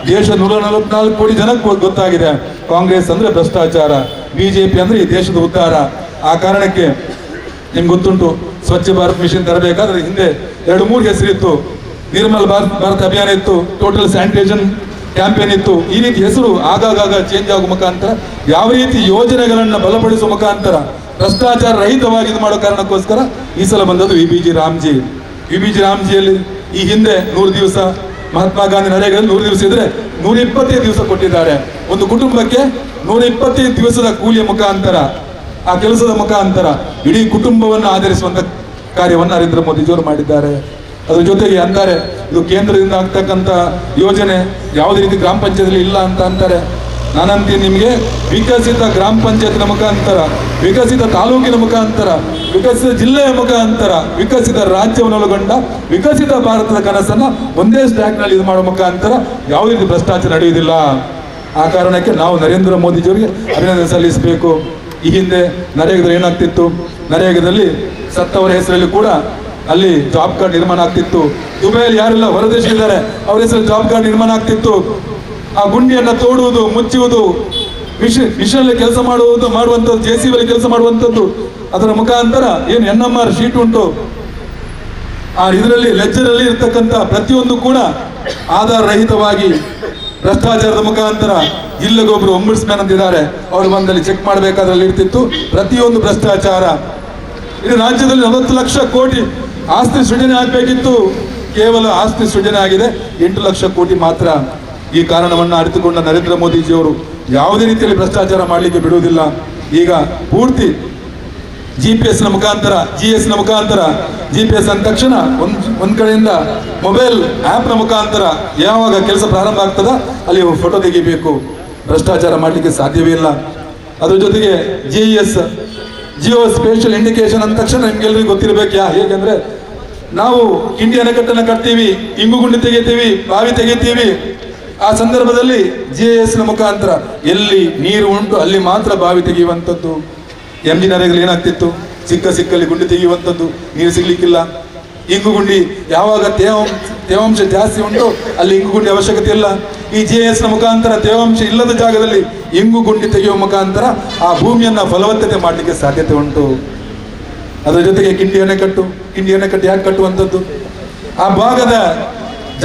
ದೇಶ 144 ಕೋಟಿ ಜನಕ್ಕೆ ಗೊತ್ತಾಗಿದೆ ಕಾಂಗ್ರೆಸ್ ಅಂದ್ರೆ ಭ್ರಷ್ಟಾಚಾರ, ಬಿಜೆಪಿ ಅಂದ್ರೆ ಈ ದೇಶದ ಉದ್ಧಾರ. ಆ ಕಾರಣಕ್ಕೆ ನಿಮ್ಗೆ ಗೊತ್ತುಂಟು, ಸ್ವಚ್ಛ ಭಾರತ್ ಮಿಷನ್ ತರಬೇಕಾದ್ರೆ ಹಿಂದೆ 2-3 ಹೆಸರಿತ್ತು. ನಿರ್ಮಲ್ ಭಾರತ್ ಅಭಿಯಾನ ಇತ್ತು, ಟೋಟಲ್ ಸ್ಯಾನಿಟೇಷನ್ ಕ್ಯಾಂಪೇನ್ ಇತ್ತು. ಈ ರೀತಿ ಹೆಸರು ಆಗಾಗ ಚೇಂಜ್ ಆಗುವ ಮುಖಾಂತರ ಯಾವ ರೀತಿ ಯೋಜನೆಗಳನ್ನ ಬಲಪಡಿಸುವ ಮುಖಾಂತರ ಭ್ರಷ್ಟಾಚಾರ ರಹಿತವಾಗಿ ಇದು ಮಾಡೋ ಕಾರಣಕ್ಕೋಸ್ಕರ ಈ ಸಲ ಬಂದದ್ದು ವಿಬಿಜಿ ರಾಮ್ಜಿಯಲ್ಲಿ ಈ ಹಿಂದೆ 100 ದಿವಸ, ಮಹಾತ್ಮ ಗಾಂಧಿ ನರೇಗಾ 100 ದಿವಸ ಇದ್ರೆ 125 ದಿವಸ ಕೊಟ್ಟಿದ್ದಾರೆ. ಒಂದು ಕುಟುಂಬಕ್ಕೆ 125 ದಿವಸದ ಕೂಲಿಯ ಮುಖಾಂತರ, ಆ ಕೆಲಸದ ಮುಖಾಂತರ ಇಡೀ ಕುಟುಂಬವನ್ನು ಆಧರಿಸುವಂತ ಕಾರ್ಯವನ್ನು ನರೇಂದ್ರ ಮೋದಿಜಿಯವರು ಮಾಡಿದ್ದಾರೆ. ಅದ್ರ ಜೊತೆಗೆ ಅಂತಾರೆ, ಇದು ಕೇಂದ್ರದಿಂದ ಆಗ್ತಕ್ಕಂಥ ಯೋಜನೆ ಯಾವುದೇ ರೀತಿ ಗ್ರಾಮ ಪಂಚಾಯತ್ಲಿ ಇಲ್ಲ ಅಂತ ಅಂತಾರೆ. ನಾನಂತೀನಿ ನಿಮಗೆ, ವಿಕಸಿತ ಗ್ರಾಮ ಪಂಚಾಯತ್ನ ಮುಖಾಂತರ, ವಿಕಸಿತ ತಾಲೂಕಿನ ಮುಖಾಂತರ, ವಿಕಸಿತ ಜಿಲ್ಲೆಯ ಮುಖಾಂತರ, ವಿಕಸಿತ ರಾಜ್ಯವನ್ನು ಒಳಗೊಂಡ ವಿಕಸಿತ ಭಾರತದ ಕನಸನ್ನ ಒಂದೇ ಸ್ಟ್ಯಾಕ್ನಲ್ಲಿ ಇದು ಮಾಡುವ ಮುಖಾಂತರ ಯಾವುದೇ ರೀತಿ ಭ್ರಷ್ಟಾಚಾರ ನಡೆಯುವುದಿಲ್ಲ. ಆ ಕಾರಣಕ್ಕೆ ನಾವು ನರೇಂದ್ರ ಮೋದಿಜಿಯವರಿಗೆ ಅಭಿನಂದನೆ ಸಲ್ಲಿಸಬೇಕು. ಈ ಹಿಂದೆ ನರೇಗಾದಲ್ಲಿ ಏನಾಗ್ತಿತ್ತು? ನರೇಗಾದಲ್ಲಿ ಸತ್ತವರ ಹೆಸರಲ್ಲಿ ಕೂಡ ಅಲ್ಲಿ ಜಾಬ್ ಕಾರ್ಡ್ ನಿರ್ಮಾಣ ಆಗ್ತಿತ್ತು. ದುಬೈಯಲ್ಲಿ ಯಾರೆಲ್ಲ ಹೊರದೇಶಿದ್ದಾರೆ ಅವರ ಹೆಸರಲ್ಲಿ ಜಾಬ್ ಕಾರ್ಡ್ ನಿರ್ಮಾಣ ಆಗ್ತಿತ್ತು. ಆ ಗುಂಡಿಯನ್ನ ತೋಡುವುದು, ಮುಚ್ಚುವುದು, ಮಿಷನ್ ಕೆಲಸ ಮಾಡುವಂಥದ್ದು, JCB ಕೆಲಸ ಮಾಡುವಂಥದ್ದು, ಅದರ ಮುಖಾಂತರ ಏನು NMR ಶೀಟ್ ಉಂಟು, ಆ ಇದರಲ್ಲಿ ಲೆಜ್ಜರಲ್ಲಿ ಇರ್ತಕ್ಕಂಥ ಪ್ರತಿಯೊಂದು ಕೂಡ ಆಧಾರ ರಹಿತವಾಗಿ ಭ್ರಷ್ಟಾಚಾರದ ಮುಖಾಂತರ ಜಿಲ್ಲೆಗೊಬ್ಬರು ಒಂಬುಡ್ಸ್ಮ್ಯಾನ್ ಅಂತಿದ್ದಾರೆ, ಅವರು ಬಂದಲ್ಲಿ ಚೆಕ್ ಮಾಡಬೇಕಾದ್ರಲ್ಲಿ ಇರ್ತಿತ್ತು. ಪ್ರತಿಯೊಂದು ಭ್ರಷ್ಟಾಚಾರ. ಇಡೀ ರಾಜ್ಯದಲ್ಲಿ 40 ಲಕ್ಷ ಕೋಟಿ ಆಸ್ತಿ ಸೃಜನೆ ಆಗಬೇಕಿತ್ತು, ಕೇವಲ ಆಸ್ತಿ ಸೃಜನೆ ಆಗಿದೆ 8 ಲಕ್ಷ ಕೋಟಿ ಮಾತ್ರ. ಈ ಕಾರಣವನ್ನು ಅರಿತುಕೊಂಡ ನರೇಂದ್ರ ಮೋದಿಜಿಯವರು ಯಾವುದೇ ರೀತಿಯಲ್ಲಿ ಭ್ರಷ್ಟಾಚಾರ ಮಾಡಲಿಕ್ಕೆ ಬಿಡುವುದಿಲ್ಲ. ಈಗ ಪೂರ್ತಿ GPS ನ ಮುಖಾಂತರ, GS ನ ಮುಖಾಂತರ, GPS ಅಂದ ತಕ್ಷಣ ಒಂದ್ ಕಡೆಯಿಂದ ಮೊಬೈಲ್ ಆ್ಯಪ್ನ ಮುಖಾಂತರ ಯಾವಾಗ ಕೆಲಸ ಪ್ರಾರಂಭ ಆಗ್ತದ ಅಲ್ಲಿ ಫೋಟೋ ತೆಗಿಬೇಕು. ಭ್ರಷ್ಟಾಚಾರ ಮಾಡಲಿಕ್ಕೆ ಸಾಧ್ಯವೇ ಇಲ್ಲ. ಅದ್ರ ಜೊತೆಗೆ GIS, ಜಿಯೋ ಸ್ಪೇಷಲ್ ಇಂಡಿಕೇಶನ್ ಅಂದ ತಕ್ಷಣ ನಿಮ್ಗೆಲ್ರಿಗೂ ಗೊತ್ತಿರಬೇಕು. ಹೇಗೆಂದ್ರೆ ನಾವು ಕಿಂಡಿ ಅಣೆಕಟ್ಟನ್ನು ಕಟ್ತೀವಿ, ಇಂಗುಗುಂಡಿ ತೆಗಿತೀವಿ, ಬಾವಿ ತೆಗಿತೀವಿ. ಆ ಸಂದರ್ಭದಲ್ಲಿ GIS ನ ಮುಖಾಂತರ ಎಲ್ಲಿ ನೀರು ಉಂಟು ಅಲ್ಲಿ ಮಾತ್ರ ಬಾವಿ ತೆಗೆಯುವಂಥದ್ದು. MG ನರೇಗಲ್ಲಿ ಏನಾಗ್ತಿತ್ತು, ಸಿಕ್ಕಲ್ಲಿ ಗುಂಡಿ ತೆಗೆಯುವಂಥದ್ದು, ನೀರು ಸಿಗ್ಲಿಕ್ಕಿಲ್ಲ. ಇಂಗುಗುಂಡಿ ಯಾವಾಗ ತೇವಾಂಶ ಜಾಸ್ತಿ ಉಂಟು ಅಲ್ಲಿ ಇಂಗುಗುಂಡಿ ಅವಶ್ಯಕತೆ ಇಲ್ಲ. ಈ GIS ನ ಮುಖಾಂತರ ತೇವಾಂಶ ಇಲ್ಲದ ಜಾಗದಲ್ಲಿ ಇಂಗುಗುಂಡಿ ತೆಗೆಯುವ ಮುಖಾಂತರ ಆ ಭೂಮಿಯನ್ನ ಫಲವತ್ತತೆ ಮಾಡಲಿಕ್ಕೆ ಸಾಧ್ಯತೆ ಉಂಟು. ಅದರ ಜೊತೆಗೆ ಕಿಂಡಿ ಅಣೆಕಟ್ಟು ಯಾಕೆ ಕಟ್ಟುವಂಥದ್ದು? ಆ ಭಾಗದ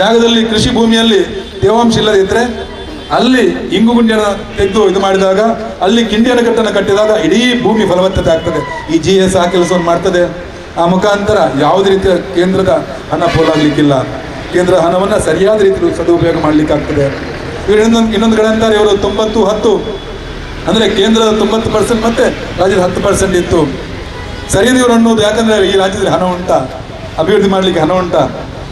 ಜಾಗದಲ್ಲಿ ಕೃಷಿ ಭೂಮಿಯಲ್ಲಿ ತೇವಾಂಶ ಇಲ್ಲದೆ ಇದ್ರೆ ಅಲ್ಲಿ ಇಂಗುಗುಂಡಿಯನ್ನು ತೆಗೆದು ಇದು ಮಾಡಿದಾಗ, ಅಲ್ಲಿ ಕಿಂಡಿ ಅಣೆಕಟ್ಟನ್ನು ಕಟ್ಟಿದಾಗ ಇಡೀ ಭೂಮಿ ಫಲವತ್ತತೆ ಆಗ್ತದೆ. ಈ GIS ಆ ಕೆಲಸವನ್ನು ಮಾಡ್ತದೆ. ಆ ಮುಖಾಂತರ ಯಾವುದೇ ರೀತಿಯ ಕೇಂದ್ರದ ಹಣ ಪೋಲಾಗಲಿಕ್ಕಿಲ್ಲ. ಕೇಂದ್ರ ಹಣವನ್ನು ಸರಿಯಾದ ರೀತಿಯಲ್ಲಿ ಸದುಪಯೋಗ ಮಾಡಲಿಕ್ಕಾಗ್ತದೆ. ಇವರು ಇನ್ನೊಂದು ಕಡೆ ಅಂತಾರೆ, ಇವರು 90-10 ಅಂದರೆ ಕೇಂದ್ರದ 90% ಮತ್ತೆ ರಾಜ್ಯದ 10% ಇತ್ತು. ಸರಿಯಾದ ಇವರು ಅನ್ನೋದು. ಯಾಕಂದ್ರೆ ಈ ರಾಜ್ಯದಲ್ಲಿ ಹಣ ಉಂಟಾ, ಅಭಿವೃದ್ಧಿ ಮಾಡಲಿಕ್ಕೆ ಹಣ ಉಂಟಾ?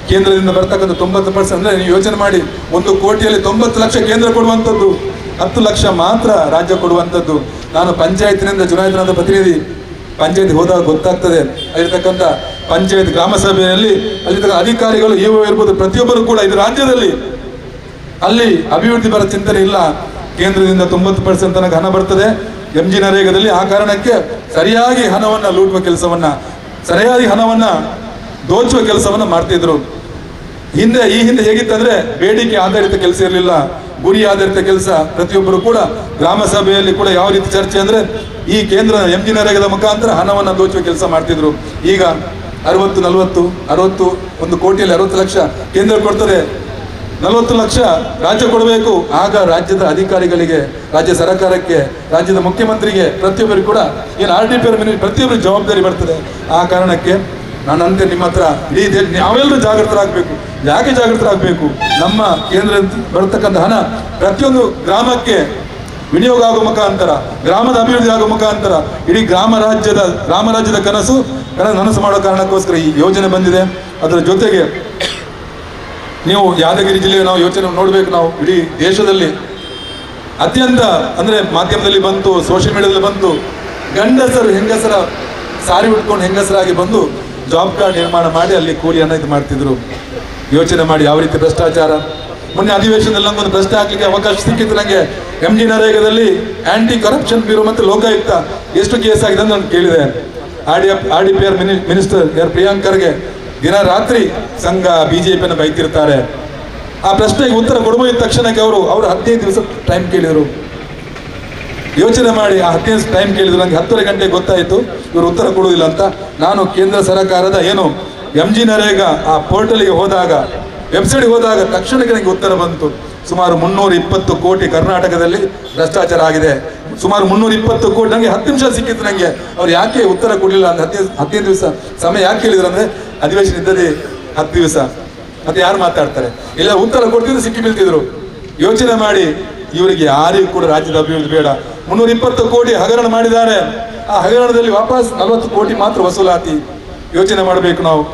ಕೇಂದ್ರದಿಂದ ಬರ್ತಕ್ಕಂಥ 90% ಅಂದರೆ ನೀವು ಯೋಚನೆ ಮಾಡಿ, 1 ಕೋಟಿಯಲ್ಲಿ 90 ಲಕ್ಷ ಕೇಂದ್ರ ಕೊಡುವಂಥದ್ದು, 10 ಲಕ್ಷ ಮಾತ್ರ ರಾಜ್ಯ ಕೊಡುವಂಥದ್ದು. ನಾನು ಪಂಚಾಯತಿನಿಂದ ಚುನಾಯಿತನಾದ ಪ್ರತಿನಿಧಿ, ಪಂಚಾಯತ್ ಹೋದಾಗ ಗೊತ್ತಾಗ್ತದೆ. ಅಲ್ಲಿರ್ತಕ್ಕಂಥ ಪಂಚಾಯತ್ ಗ್ರಾಮ ಸಭೆಯಲ್ಲಿ ಅಲ್ಲಿರ್ತಕ್ಕ ಅಧಿಕಾರಿಗಳು ಇವು ಇರ್ಬೋದು, ಪ್ರತಿಯೊಬ್ಬರು ಕೂಡ ಇದು ರಾಜ್ಯದಲ್ಲಿ ಅಲ್ಲಿ ಅಭಿವೃದ್ಧಿ ಬರೋ ಚಿಂತನೆ ಇಲ್ಲ. ಕೇಂದ್ರದಿಂದ 90% ತನಕ ಹಣ ಬರ್ತದೆ MG ನರೇಗಾದಲ್ಲಿ. ಆ ಕಾರಣಕ್ಕೆ ಸರಿಯಾಗಿ ಹಣವನ್ನು ಲೂಟುವ ಕೆಲಸವನ್ನ, ಸರಿಯಾಗಿ ಹಣವನ್ನ ದೋಚುವ ಕೆಲಸವನ್ನ ಮಾಡ್ತಿದ್ರು. ಈ ಹಿಂದೆ ಹೇಗಿತ್ತಂದ್ರೆ ಬೇಡಿಕೆ ಆಧಾರಿತ ಕೆಲಸ ಇರಲಿಲ್ಲ, ಗುರಿ ಆಧಾರಿತ ಕೆಲಸ. ಪ್ರತಿಯೊಬ್ಬರು ಕೂಡ ಗ್ರಾಮ ಸಭೆಯಲ್ಲಿ ಕೂಡ ಯಾವ ರೀತಿ ಚರ್ಚೆ ಅಂದ್ರೆ ಈ ಕೇಂದ್ರ MG ನರೇಗಾದ ಮುಖಾಂತರ ಹಣವನ್ನ ದೋಚುವ ಕೆಲಸ ಮಾಡ್ತಿದ್ರು. ಈಗ 60 1 ಕೋಟಿಯಲ್ಲಿ 60 ಲಕ್ಷ ಕೇಂದ್ರ ಕೊಡ್ತದೆ, 40 ಲಕ್ಷ ರಾಜ್ಯ ಕೊಡಬೇಕು. ಆಗ ರಾಜ್ಯದ ಅಧಿಕಾರಿಗಳಿಗೆ, ರಾಜ್ಯ ಸರ್ಕಾರಕ್ಕೆ, ರಾಜ್ಯದ ಮುಖ್ಯಮಂತ್ರಿಗೆ, ಪ್ರತಿಯೊಬ್ಬರಿಗೂ ಕೂಡ ಏನು RDPR ಪ್ರತಿಯೊಬ್ಬರಿಗೆ ಜವಾಬ್ದಾರಿ ಬರ್ತದೆ. ಆ ಕಾರಣಕ್ಕೆ ನಾನಂತೆ ನಿಮ್ಮ ಹತ್ರ ನಾವೆಲ್ಲರೂ ಜಾಗೃತರಾಗಬೇಕು. ಯಾಕೆ ಜಾಗೃತರಾಗಬೇಕು? ನಮ್ಮ ಕೇಂದ್ರ ಬರ್ತಕ್ಕಂಥ ಹಣ ಪ್ರತಿಯೊಂದು ಗ್ರಾಮಕ್ಕೆ ವಿನಿಯೋಗ ಆಗುವ ಮುಖಾಂತರ, ಗ್ರಾಮದ ಅಭಿವೃದ್ಧಿ ಆಗುವ ಮುಖಾಂತರ ಇಡೀ ಗ್ರಾಮ ರಾಜ್ಯದ ಕನಸು ಮಾಡೋ ಕಾರಣಕ್ಕೋಸ್ಕರ ಈ ಯೋಜನೆ ಬಂದಿದೆ. ಅದರ ಜೊತೆಗೆ ನೀವು ಯಾದಗಿರಿ ಜಿಲ್ಲೆಯ ನಾವು ಯೋಚನೆ ನೋಡಬೇಕು. ನಾವು ಇಡೀ ದೇಶದಲ್ಲಿ ಅತ್ಯಂತ ಅಂದರೆ ಮಾಧ್ಯಮದಲ್ಲಿ ಬಂತು, ಸೋಷಿಯಲ್ ಮೀಡಿಯಾದಲ್ಲಿ ಬಂತು, ಗಂಡಸರು ಹೆಂಗಸರ ಸಾರಿ ಉಟ್ಕೊಂಡು ಹೆಂಗಸರಾಗಿ ಬಂದು ಜಾಬ್ ಕಾರ್ಡ್ ನಿರ್ಮಾಣ ಮಾಡಿ ಅಲ್ಲಿ ಕೂಲಿಯನ್ನು ಇದು ಮಾಡ್ತಿದ್ರು. ಯೋಚನೆ ಮಾಡಿ ಯಾವ ರೀತಿ ಭ್ರಷ್ಟಾಚಾರ. ಮೊನ್ನೆ ಅಧಿವೇಶನದಲ್ಲಿ ನಂಗೊಂದು ಪ್ರಶ್ನೆ ಹಾಕಲಿಕ್ಕೆ ಅವಕಾಶ ಸಿಕ್ಕಿತ್ತು ನನಗೆ. MG ನರೇಗಾದಲ್ಲಿ ಆಂಟಿ ಕರಪ್ಷನ್ ಬ್ಯೂರೋ ಮತ್ತು ಲೋಕಾಯುಕ್ತ ಎಷ್ಟು ಕೇಸ್ ಆಗಿದೆ ಅಂತ ನಾನು ಕೇಳಿದೆ. RDPR ಮಿನಿಸ್ಟರ್ ಪ್ರಿಯಾಂಕರ್ಗೆ ದಿನ ರಾತ್ರಿ ಸಂಘ BJPಯನ್ನು ಬೈತಿರ್ತಾರೆ. ಆ ಪ್ರಶ್ನೆಗೆ ಉತ್ತರ ಕೊಡಬಹುದ ತಕ್ಷಣಕ್ಕೆ ಅವರು 15 ದಿವಸ ಟೈಮ್ ಕೇಳಿದರು. ಯೋಚನೆ ಮಾಡಿ, ಆ 15 ಟೈಮ್ ಕೇಳಿದ್ರು. ನನಗೆ 10 ಗಂಟೆಗೆ ಗೊತ್ತಾಯಿತು ಇವರು ಉತ್ತರ ಕೊಡುವುದಿಲ್ಲ ಅಂತ. ನಾನು ಕೇಂದ್ರ ಸರ್ಕಾರದ MG ನರೇಗಾ ಆ ಪೋರ್ಟಲ್ಗೆ ಹೋದಾಗ, ವೆಬ್ಸೈಟ್ಗೆ ಹೋದಾಗ ತಕ್ಷಣಕ್ಕೆ ನನಗೆ ಉತ್ತರ ಬಂತು. ಸುಮಾರು 320 ಕೋಟಿ ಕರ್ನಾಟಕದಲ್ಲಿ ಭ್ರಷ್ಟಾಚಾರ ಆಗಿದೆ. ಸುಮಾರು 320 ಕೋಟಿ. ನನಗೆ 10 ನಿಮಿಷ ಸಿಕ್ಕಿತ್ತು. ನನಗೆ ಅವ್ರು ಯಾಕೆ ಉತ್ತರ ಕೊಡಲಿಲ್ಲ ಅಂತ 15 ದಿವಸ ಸಮಯ ಯಾಕೆ ಕೇಳಿದ್ರು ಅಂದರೆ ಅಧಿವೇಶನ ಇದ್ದದೇ 10 ದಿವಸ, ಮತ್ತೆ ಯಾರು ಮಾತಾಡ್ತಾರೆ? ಇಲ್ಲ, ಉತ್ತರ ಕೊಡ್ತಿದ್ರು, ಸಿಕ್ಕಿ ಬೀಳ್ತಿದ್ರು. ಯೋಚನೆ ಮಾಡಿ, ಇವರಿಗೆ ಯಾರಿಗೂ ಕೂಡ ರಾಜ್ಯದ ಅಭಿವೃದ್ಧಿ ಬೇಡ. 320 ಕೋಟಿ ಹಗರಣ ಮಾಡಿದ್ದಾರೆ. ಆ ಹಗರಣದಲ್ಲಿ ವಾಪಸ್ 40 ಕೋಟಿ ಮಾತ್ರ ವಸೂಲಾತಿ. ಯೋಚನೆ ಮಾಡಬೇಕು ನಾವು.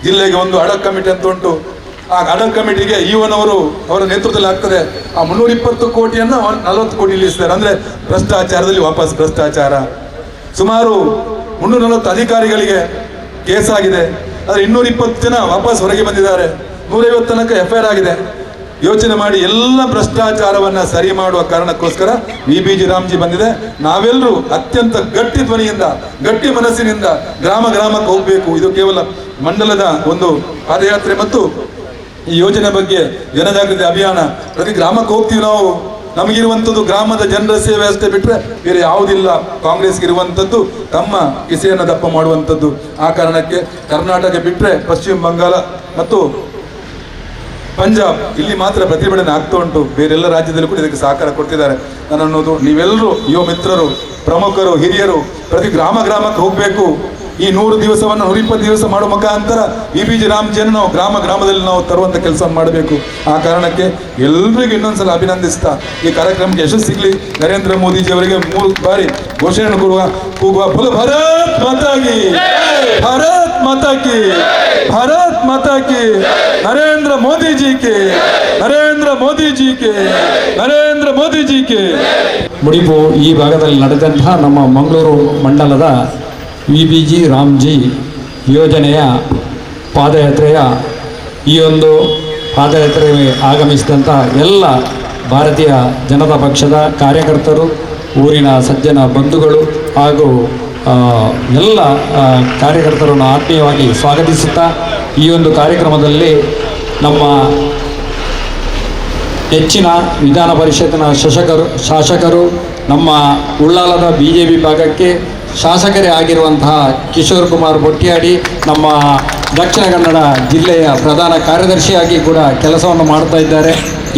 ಜಿಲ್ಲೆಗೆ ಒಂದು ಅಡಕ್ ಕಮಿಟಿ ಅಂತ ಉಂಟು. ಆ ಅಡಕ್ ಕಮಿಟಿಗೆ ಈವನವರು ಅವರ ನೇತೃತ್ವದಲ್ಲಿ ಆಗ್ತದೆ. ಆ 320 ಕೋಟಿಯನ್ನು 40 ಕೋಟಿ ಇಳಿಸ್ತಾರೆ. ಅಂದ್ರೆ ಭ್ರಷ್ಟಾಚಾರದಲ್ಲಿ ವಾಪಸ್ ಭ್ರಷ್ಟಾಚಾರ. ಸುಮಾರು 340 ಅಧಿಕಾರಿಗಳಿಗೆ ಕೇಸ್ ಆಗಿದೆ. ಆದ್ರೆ 220 ಜನ ವಾಪಸ್ ಹೊರಗೆ ಬಂದಿದ್ದಾರೆ. 150 ತನಕ FIR ಆಗಿದೆ. ಯೋಚನೆ ಮಾಡಿ, ಎಲ್ಲ ಭ್ರಷ್ಟಾಚಾರವನ್ನ ಸರಿ ಮಾಡುವ ಕಾರಣಕ್ಕೋಸ್ಕರ VBG ರಾಮ್ಜಿ ಬಂದಿದೆ. ನಾವೆಲ್ಲರೂ ಅತ್ಯಂತ ಗಟ್ಟಿ ಧ್ವನಿಯಿಂದ, ಗಟ್ಟಿ ಮನಸ್ಸಿನಿಂದ ಗ್ರಾಮಕ್ಕೆ ಹೋಗ್ಬೇಕು. ಇದು ಕೇವಲ ಮಂಡಲದ ಒಂದು ಪಾದಯಾತ್ರೆ ಮತ್ತು ಈ ಯೋಜನೆ ಬಗ್ಗೆ ಜನಜಾಗೃತಿ ಅಭಿಯಾನ. ಪ್ರತಿ ಗ್ರಾಮಕ್ಕೆ ಹೋಗ್ತೀವಿ ನಾವು. ನಮಗಿರುವಂಥದ್ದು ಗ್ರಾಮದ ಜನರ ಸೇವೆ ಅಷ್ಟೇ ಬಿಟ್ಟರೆ ಬೇರೆ ಯಾವುದಿಲ್ಲ. ಕಾಂಗ್ರೆಸ್ಗೆ ಇರುವಂಥದ್ದು ತಮ್ಮ ಕಿಸೆಯನ್ನು ದಪ್ಪ ಮಾಡುವಂಥದ್ದು. ಆ ಕಾರಣಕ್ಕೆ ಕರ್ನಾಟಕ ಬಿಟ್ಟರೆ ಪಶ್ಚಿಮ ಬಂಗಾಳ ಮತ್ತು ಪಂಜಾಬ್ ಇಲ್ಲಿ ಮಾತ್ರ ಪ್ರತಿಭಟನೆ ಆಗ್ತಾ ಉಂಟು. ಬೇರೆಲ್ಲ ರಾಜ್ಯದಲ್ಲಿ ಕೂಡ ಇದಕ್ಕೆ ಸಹಕಾರ ಕೊಡ್ತಿದ್ದಾರೆ. ನಾನು ಅನ್ನೋದು, ನೀವೆಲ್ಲರೂ ಯುವ ಮಿತ್ರರು, ಪ್ರಮುಖರು, ಹಿರಿಯರು ಪ್ರತಿ ಗ್ರಾಮಕ್ಕೆ ಹೋಗಬೇಕು. ಈ 100 ದಿವಸವನ್ನು 120 ದಿವಸ ಮಾಡುವ ಮುಖಾಂತರ BBG ರಾಮ್ಜಿಯನ್ನು ನಾವು ಗ್ರಾಮದಲ್ಲಿ ನಾವು ತರುವಂಥ ಕೆಲಸ ಮಾಡಬೇಕು. ಆ ಕಾರಣಕ್ಕೆ ಎಲ್ರಿಗೂ ಇನ್ನೊಂದ್ಸಲ ಅಭಿನಂದಿಸ್ತಾ ಈ ಕಾರ್ಯಕ್ರಮಕ್ಕೆ ಯಶಸ್ಸು ಸಿಗಲಿ. ನರೇಂದ್ರ ಮೋದಿಜಿ ಅವರಿಗೆ 3 ಬಾರಿ ಘೋಷಣೆ ಕೂಗುವ ಫುಲ್ ಭಾರತ್ ಮಾತಾ ಕಿ, ಭಾರತ್ ಮಾತಾ ಕಿ, ಭಾರತ್ ಮಾತಾ ಕಿ, ನರೇಂದ್ರ ಮೋದಿಜಿ ಕೆ, ನರೇಂದ್ರ ಮೋದಿಜಿ ಕೆ, ನರೇಂದ್ರ ಮೋದಿಜಿ ಕೆ. ಮುಡಿಪು ಈ ಭಾಗದಲ್ಲಿ ನಡೆದಂತಹ ನಮ್ಮ ಮಂಗಳೂರು ಮಂಡಲದ BBG ರಾಮ್ಜಿ ಯೋಜನೆಯ ಪಾದಯಾತ್ರೆಯ ಈ ಒಂದು ಪಾದಯಾತ್ರೆಗೆ ಆಗಮಿಸಿದಂಥ ಎಲ್ಲ ಭಾರತೀಯ ಜನತಾ ಪಕ್ಷದ ಕಾರ್ಯಕರ್ತರು, ಊರಿನ ಸಜ್ಜನ ಬಂಧುಗಳು ಹಾಗೂ ಎಲ್ಲ ಕಾರ್ಯಕರ್ತರನ್ನು ಆತ್ಮೀಯವಾಗಿ ಸ್ವಾಗತಿಸುತ್ತಾ ಈ ಒಂದು ಕಾರ್ಯಕ್ರಮದಲ್ಲಿ ನಮ್ಮ ಹೆಚ್ಚಿನ ವಿಧಾನ ಪರಿಷತ್ತಿನ ಶಾಸಕರು ನಮ್ಮ ಉಳ್ಳಾಲದ BJP ಭಾಗಕ್ಕೆ ಶಾಸಕರೇ ಆಗಿರುವಂತಹ ಕಿಶೋರ್ ಕುಮಾರ್ ಬೊಟ್ಟಿಯಾಡಿ ನಮ್ಮ ದಕ್ಷಿಣ ಕನ್ನಡ ಜಿಲ್ಲೆಯ ಪ್ರಧಾನ ಕಾರ್ಯದರ್ಶಿಯಾಗಿ ಕೂಡ ಕೆಲಸವನ್ನು ಮಾಡ್ತಾ ಇದ್ದಾರೆ.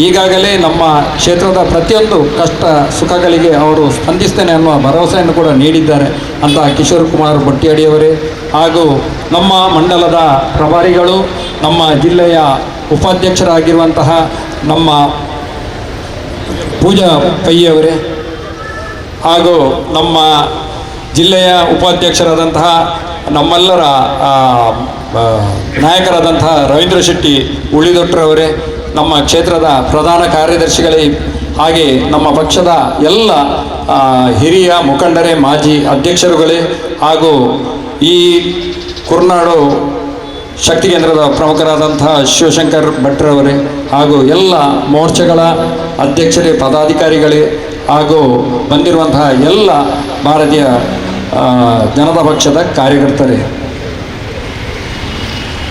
ಈಗಾಗಲೇ ನಮ್ಮ ಕ್ಷೇತ್ರದ ಪ್ರತಿಯೊಂದು ಕಷ್ಟ ಸುಖಗಳಿಗೆ ಅವರು ಸ್ಪಂದಿಸ್ತೇನೆ ಅನ್ನುವ ಭರವಸೆಯನ್ನು ಕೂಡ ನೀಡಿದ್ದಾರೆ ಅಂತ ಕಿಶೋರ್ ಕುಮಾರ್ ಬೊಟ್ಟಿಯಾಡಿಯವರೇ, ಹಾಗೂ ನಮ್ಮ ಮಂಡಲದ ಪ್ರಭಾರಿಗಳು, ನಮ್ಮ ಜಿಲ್ಲೆಯ ಉಪಾಧ್ಯಕ್ಷರಾಗಿರುವಂತಹ ನಮ್ಮ ಪೂಜಾ ಪೈಯವರೇ, ಹಾಗೂ ನಮ್ಮ ಜಿಲ್ಲೆಯ ಉಪಾಧ್ಯಕ್ಷರಾದಂತಹ ನಮ್ಮೆಲ್ಲರ ನಾಯಕರಾದಂತಹ ರವೀಂದ್ರ ಶೆಟ್ಟಿ ಉಳಿದೊಟ್ಟರವರೇ, ನಮ್ಮ ಕ್ಷೇತ್ರದ ಪ್ರಧಾನ ಕಾರ್ಯದರ್ಶಿಗಳೇ, ಹಾಗೆ ನಮ್ಮ ಪಕ್ಷದ ಎಲ್ಲ ಹಿರಿಯ ಮುಖಂಡರೇ, ಮಾಜಿ ಅಧ್ಯಕ್ಷರುಗಳೇ, ಹಾಗೂ ಈ ಕುರ್ನಾಡು ಶಕ್ತಿ ಕೇಂದ್ರದ ಪ್ರಮುಖರಾದಂತಹ ಶಿವಶಂಕರ್ ಭಟ್ರವರೇ, ಹಾಗೂ ಎಲ್ಲ ಮೋರ್ಚಾಗಳ ಅಧ್ಯಕ್ಷರೇ, ಪದಾಧಿಕಾರಿಗಳೇ, ಹಾಗೂ ಬಂದಿರುವಂತಹ ಎಲ್ಲ ಭಾರತೀಯ ಜನತಾ ಪಕ್ಷದ ಕಾರ್ಯಕರ್ತರೇ,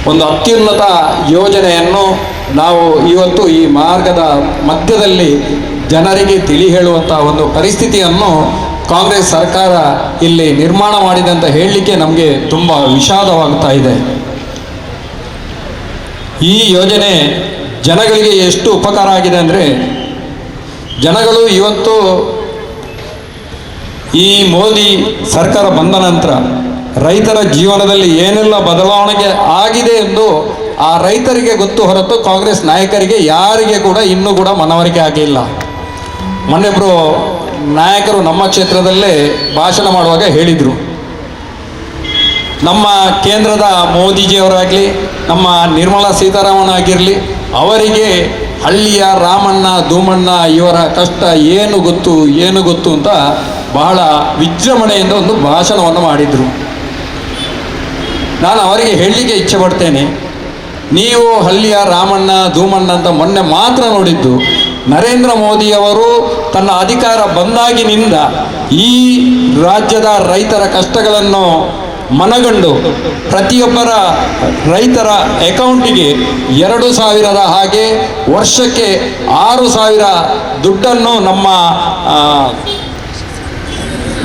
ಒಂದು ಅತ್ಯುನ್ನತ ಯೋಜನೆಯನ್ನು ನಾವು ಇವತ್ತು ಈ ಮಾರ್ಗದ ಮಧ್ಯದಲ್ಲಿ ಜನರಿಗೆ ತಿಳಿ ಹೇಳುವಂಥ ಒಂದು ಪರಿಸ್ಥಿತಿಯನ್ನು ಕಾಂಗ್ರೆಸ್ ಸರ್ಕಾರ ಇಲ್ಲಿ ನಿರ್ಮಾಣ ಮಾಡಿದೆ ಅಂತ ಹೇಳಲಿಕ್ಕೆ ನಮಗೆ ತುಂಬ ವಿಷಾದವಾಗ್ತಾ ಇದೆ. ಈ ಯೋಜನೆ ಜನಗಳಿಗೆ ಎಷ್ಟು ಉಪಕಾರ ಆಗಿದೆ ಅಂದರೆ, ಜನಗಳು ಇವತ್ತು ಈ ಮೋದಿ ಸರ್ಕಾರ ಬಂದ ನಂತರ ರೈತರ ಜೀವನದಲ್ಲಿ ಏನೆಲ್ಲ ಬದಲಾವಣೆ ಆಗಿದೆ ಎಂದು ಆ ರೈತರಿಗೆ ಗೊತ್ತು ಹೊರತು ಕಾಂಗ್ರೆಸ್ ನಾಯಕರಿಗೆ ಯಾರಿಗೆ ಕೂಡ ಇನ್ನೂ ಕೂಡ ಮನವರಿಕೆ ಆಗಿಲ್ಲ. ಮೊನ್ನೆಬ್ರು ನಾಯಕರು ನಮ್ಮ ಕ್ಷೇತ್ರದಲ್ಲೇ ಭಾಷಣ ಮಾಡುವಾಗ ಹೇಳಿದರು, ನಮ್ಮ ಕೇಂದ್ರದ ಮೋದಿಜಿಯವರಾಗಲಿ, ನಮ್ಮ ನಿರ್ಮಲಾ ಸೀತಾರಾಮನ್ ಆಗಿರಲಿ, ಅವರಿಗೆ ಹಳ್ಳಿಯ ರಾಮಣ್ಣ ಧೂಮಣ್ಣ ಇವರ ಕಷ್ಟ ಏನು ಗೊತ್ತು ಅಂತ ಬಹಳ ವಿಜೃಂಭಣೆಯಿಂದ ಒಂದು ಭಾಷಣವನ್ನು ಮಾಡಿದರು. ನಾನು ಅವರಿಗೆ ಹೇಳಲಿಕ್ಕೆ ಇಚ್ಛೆ ಪಡ್ತೇನೆ, ನೀವು ಹಳ್ಳಿಯ ರಾಮಣ್ಣ ಧೂಮಣ್ಣ ಅಂತ ಮೊನ್ನೆ ಮಾತ್ರ ನೋಡಿದ್ದು. ನರೇಂದ್ರ ಮೋದಿಯವರು ತನ್ನ ಅಧಿಕಾರ ಬಂದಾಗಿನಿಂದ ಈ ರಾಜ್ಯದ ರೈತರ ಕಷ್ಟಗಳನ್ನು ಮನಗಂಡು ಪ್ರತಿಯೊಬ್ಬರ ರೈತರ ಅಕೌಂಟಿಗೆ 2,000 ಹಾಗೆ ವರ್ಷಕ್ಕೆ 6,000 ದುಡ್ಡನ್ನು ನಮ್ಮ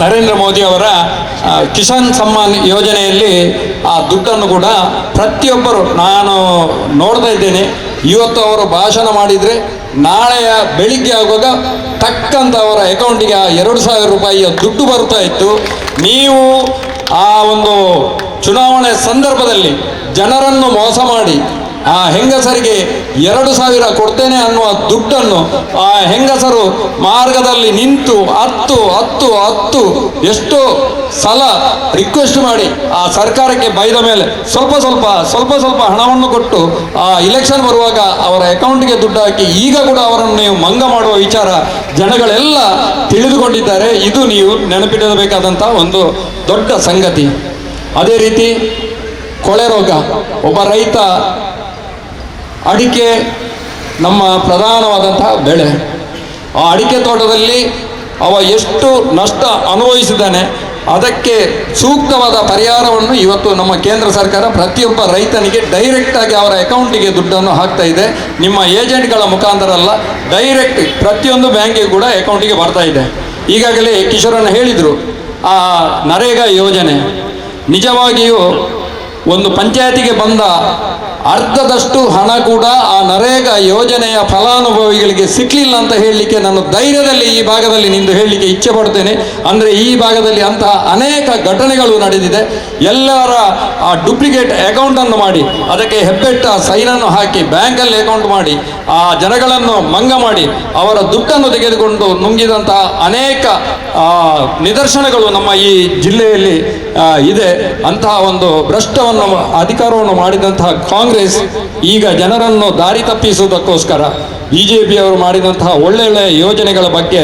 ನರೇಂದ್ರ ಮೋದಿ ಅವರ ಕಿಸಾನ್ ಸಮ್ಮಾನ್ ಯೋಜನೆಯಲ್ಲಿ ಆ ದುಡ್ಡನ್ನು ಕೂಡ ಪ್ರತಿಯೊಬ್ಬರು, ನಾನು ನೋಡ್ತಾ ಇದ್ದೇನೆ, ಇವತ್ತು ಅವರು ಭಾಷಣ ಮಾಡಿದರೆ ನಾಳೆಯ ಬೆಳಿಗ್ಗೆ ಆಗುವಾಗ ತಕ್ಕಂತ ಅವರ ಅಕೌಂಟಿಗೆ ಆ 2,000 ರೂಪಾಯಿಯ ದುಡ್ಡು ಬರ್ತಾ ಇತ್ತು. ನೀವು ಆ ಒಂದು ಚುನಾವಣೆ ಸಂದರ್ಭದಲ್ಲಿ ಜನರನ್ನು ಮೋಸ ಮಾಡಿ ಆ ಹೆಂಗಸರಿಗೆ 2,000 ಕೊಡ್ತೇನೆ ಅನ್ನುವ ದುಡ್ಡನ್ನು ಆ ಹೆಂಗಸರು ಮಾರ್ಗದಲ್ಲಿ ನಿಂತು ಹತ್ತು ಎಷ್ಟೋ ಸಲ ರಿಕ್ವೆಸ್ಟ್ ಮಾಡಿ ಆ ಸರ್ಕಾರಕ್ಕೆ ಬೈದ ಮೇಲೆ ಸ್ವಲ್ಪ ಹಣವನ್ನು ಕೊಟ್ಟು ಆ ಇಲೆಕ್ಷನ್ ಬರುವಾಗ ಅವರ ಅಕೌಂಟ್ಗೆ ದುಡ್ಡು ಹಾಕಿ ಈಗ ಕೂಡ ಅವರನ್ನು ನೀವು ಮಂಗ ಮಾಡುವ ವಿಚಾರ ಜನಗಳೆಲ್ಲ ತಿಳಿದುಕೊಂಡಿದ್ದಾರೆ. ಇದು ನೀವು ನೆನಪಿಡಬೇಕಾದಂಥ ಒಂದು ದೊಡ್ಡ ಸಂಗತಿ. ಅದೇ ರೀತಿ ಕೊಳೆ ರೋಗ, ಒಬ್ಬ ರೈತ, ಅಡಿಕೆ ನಮ್ಮ ಪ್ರಧಾನವಾದಂತಹ ಬೆಳೆ, ಆ ಅಡಿಕೆ ತೋಟದಲ್ಲಿ ಅವ ಎಷ್ಟು ನಷ್ಟ ಅನುಭವಿಸಿದ್ದಾನೆ, ಅದಕ್ಕೆ ಸೂಕ್ತವಾದ ಪರಿಹಾರವನ್ನು ಇವತ್ತು ನಮ್ಮ ಕೇಂದ್ರ ಸರ್ಕಾರ ಪ್ರತಿಯೊಬ್ಬ ರೈತನಿಗೆ ಡೈರೆಕ್ಟಾಗಿ ಅವರ ಅಕೌಂಟಿಗೆ ದುಡ್ಡನ್ನು ಹಾಕ್ತಾ ಇದೆ. ನಿಮ್ಮ ಏಜೆಂಟ್ಗಳ ಮುಖಾಂತರ ಅಲ್ಲ, ಡೈರೆಕ್ಟ್ ಪ್ರತಿಯೊಂದು ಬ್ಯಾಂಕಿಗೆ ಕೂಡ ಅಕೌಂಟಿಗೆ ಬರ್ತಾ ಇದೆ. ಈಗಾಗಲೇ ಕಿಶೋರಣ್ಣ ಹೇಳಿದರು, ಆ ನರೇಗಾ ಯೋಜನೆ ನಿಜವಾಗಿಯೂ ಒಂದು ಪಂಚಾಯತಿಗೆ ಬಂದ ಅರ್ಧದಷ್ಟು ಹಣ ಕೂಡ ಆ ನರೇಗಾ ಯೋಜನೆಯ ಫಲಾನುಭವಿಗಳಿಗೆ ಸಿಕ್ಕಲಿಲ್ಲ ಅಂತ ಹೇಳಲಿಕ್ಕೆ ನಾನು ಧೈರ್ಯದಲ್ಲಿ ಈ ಭಾಗದಲ್ಲಿ ನಿಂದು ಹೇಳಲಿಕ್ಕೆ ಇಚ್ಛೆ ಪಡ್ತೇನೆ. ಅಂದರೆ ಈ ಭಾಗದಲ್ಲಿ ಅಂತಹ ಅನೇಕ ಘಟನೆಗಳು ನಡೆದಿದೆ. ಎಲ್ಲರ ಆ ಡೂಪ್ಲಿಕೇಟ್ ಅಕೌಂಟನ್ನು ಮಾಡಿ ಅದಕ್ಕೆ ಹೆಬ್ಬೆಟ್ಟ ಸೈನನ್ನು ಹಾಕಿ ಬ್ಯಾಂಕಲ್ಲಿ ಅಕೌಂಟ್ ಮಾಡಿ ಆ ಜನಗಳನ್ನು ಮಂಗ ಮಾಡಿ ಅವರ ದುಡ್ಡನ್ನು ತೆಗೆದುಕೊಂಡು ನುಂಗಿದಂತಹ ಅನೇಕ ನಿದರ್ಶನಗಳು ನಮ್ಮ ಈ ಜಿಲ್ಲೆಯಲ್ಲಿ ಇದೆ. ಅಂತಹ ಒಂದು ಭ್ರಷ್ಟವನ್ನು ಅಧಿಕಾರವನ್ನು ಮಾಡಿದಂತಹ ಕಾಂಗ್ರೆಸ್ ಈಗ ಜನರನ್ನು ದಾರಿ ತಪ್ಪಿಸುವುದಕ್ಕೋಸ್ಕರ ಬಿಜೆಪಿಯವರು ಮಾಡಿದಂತಹ ಒಳ್ಳೊಳ್ಳೆಯ ಯೋಜನೆಗಳ ಬಗ್ಗೆ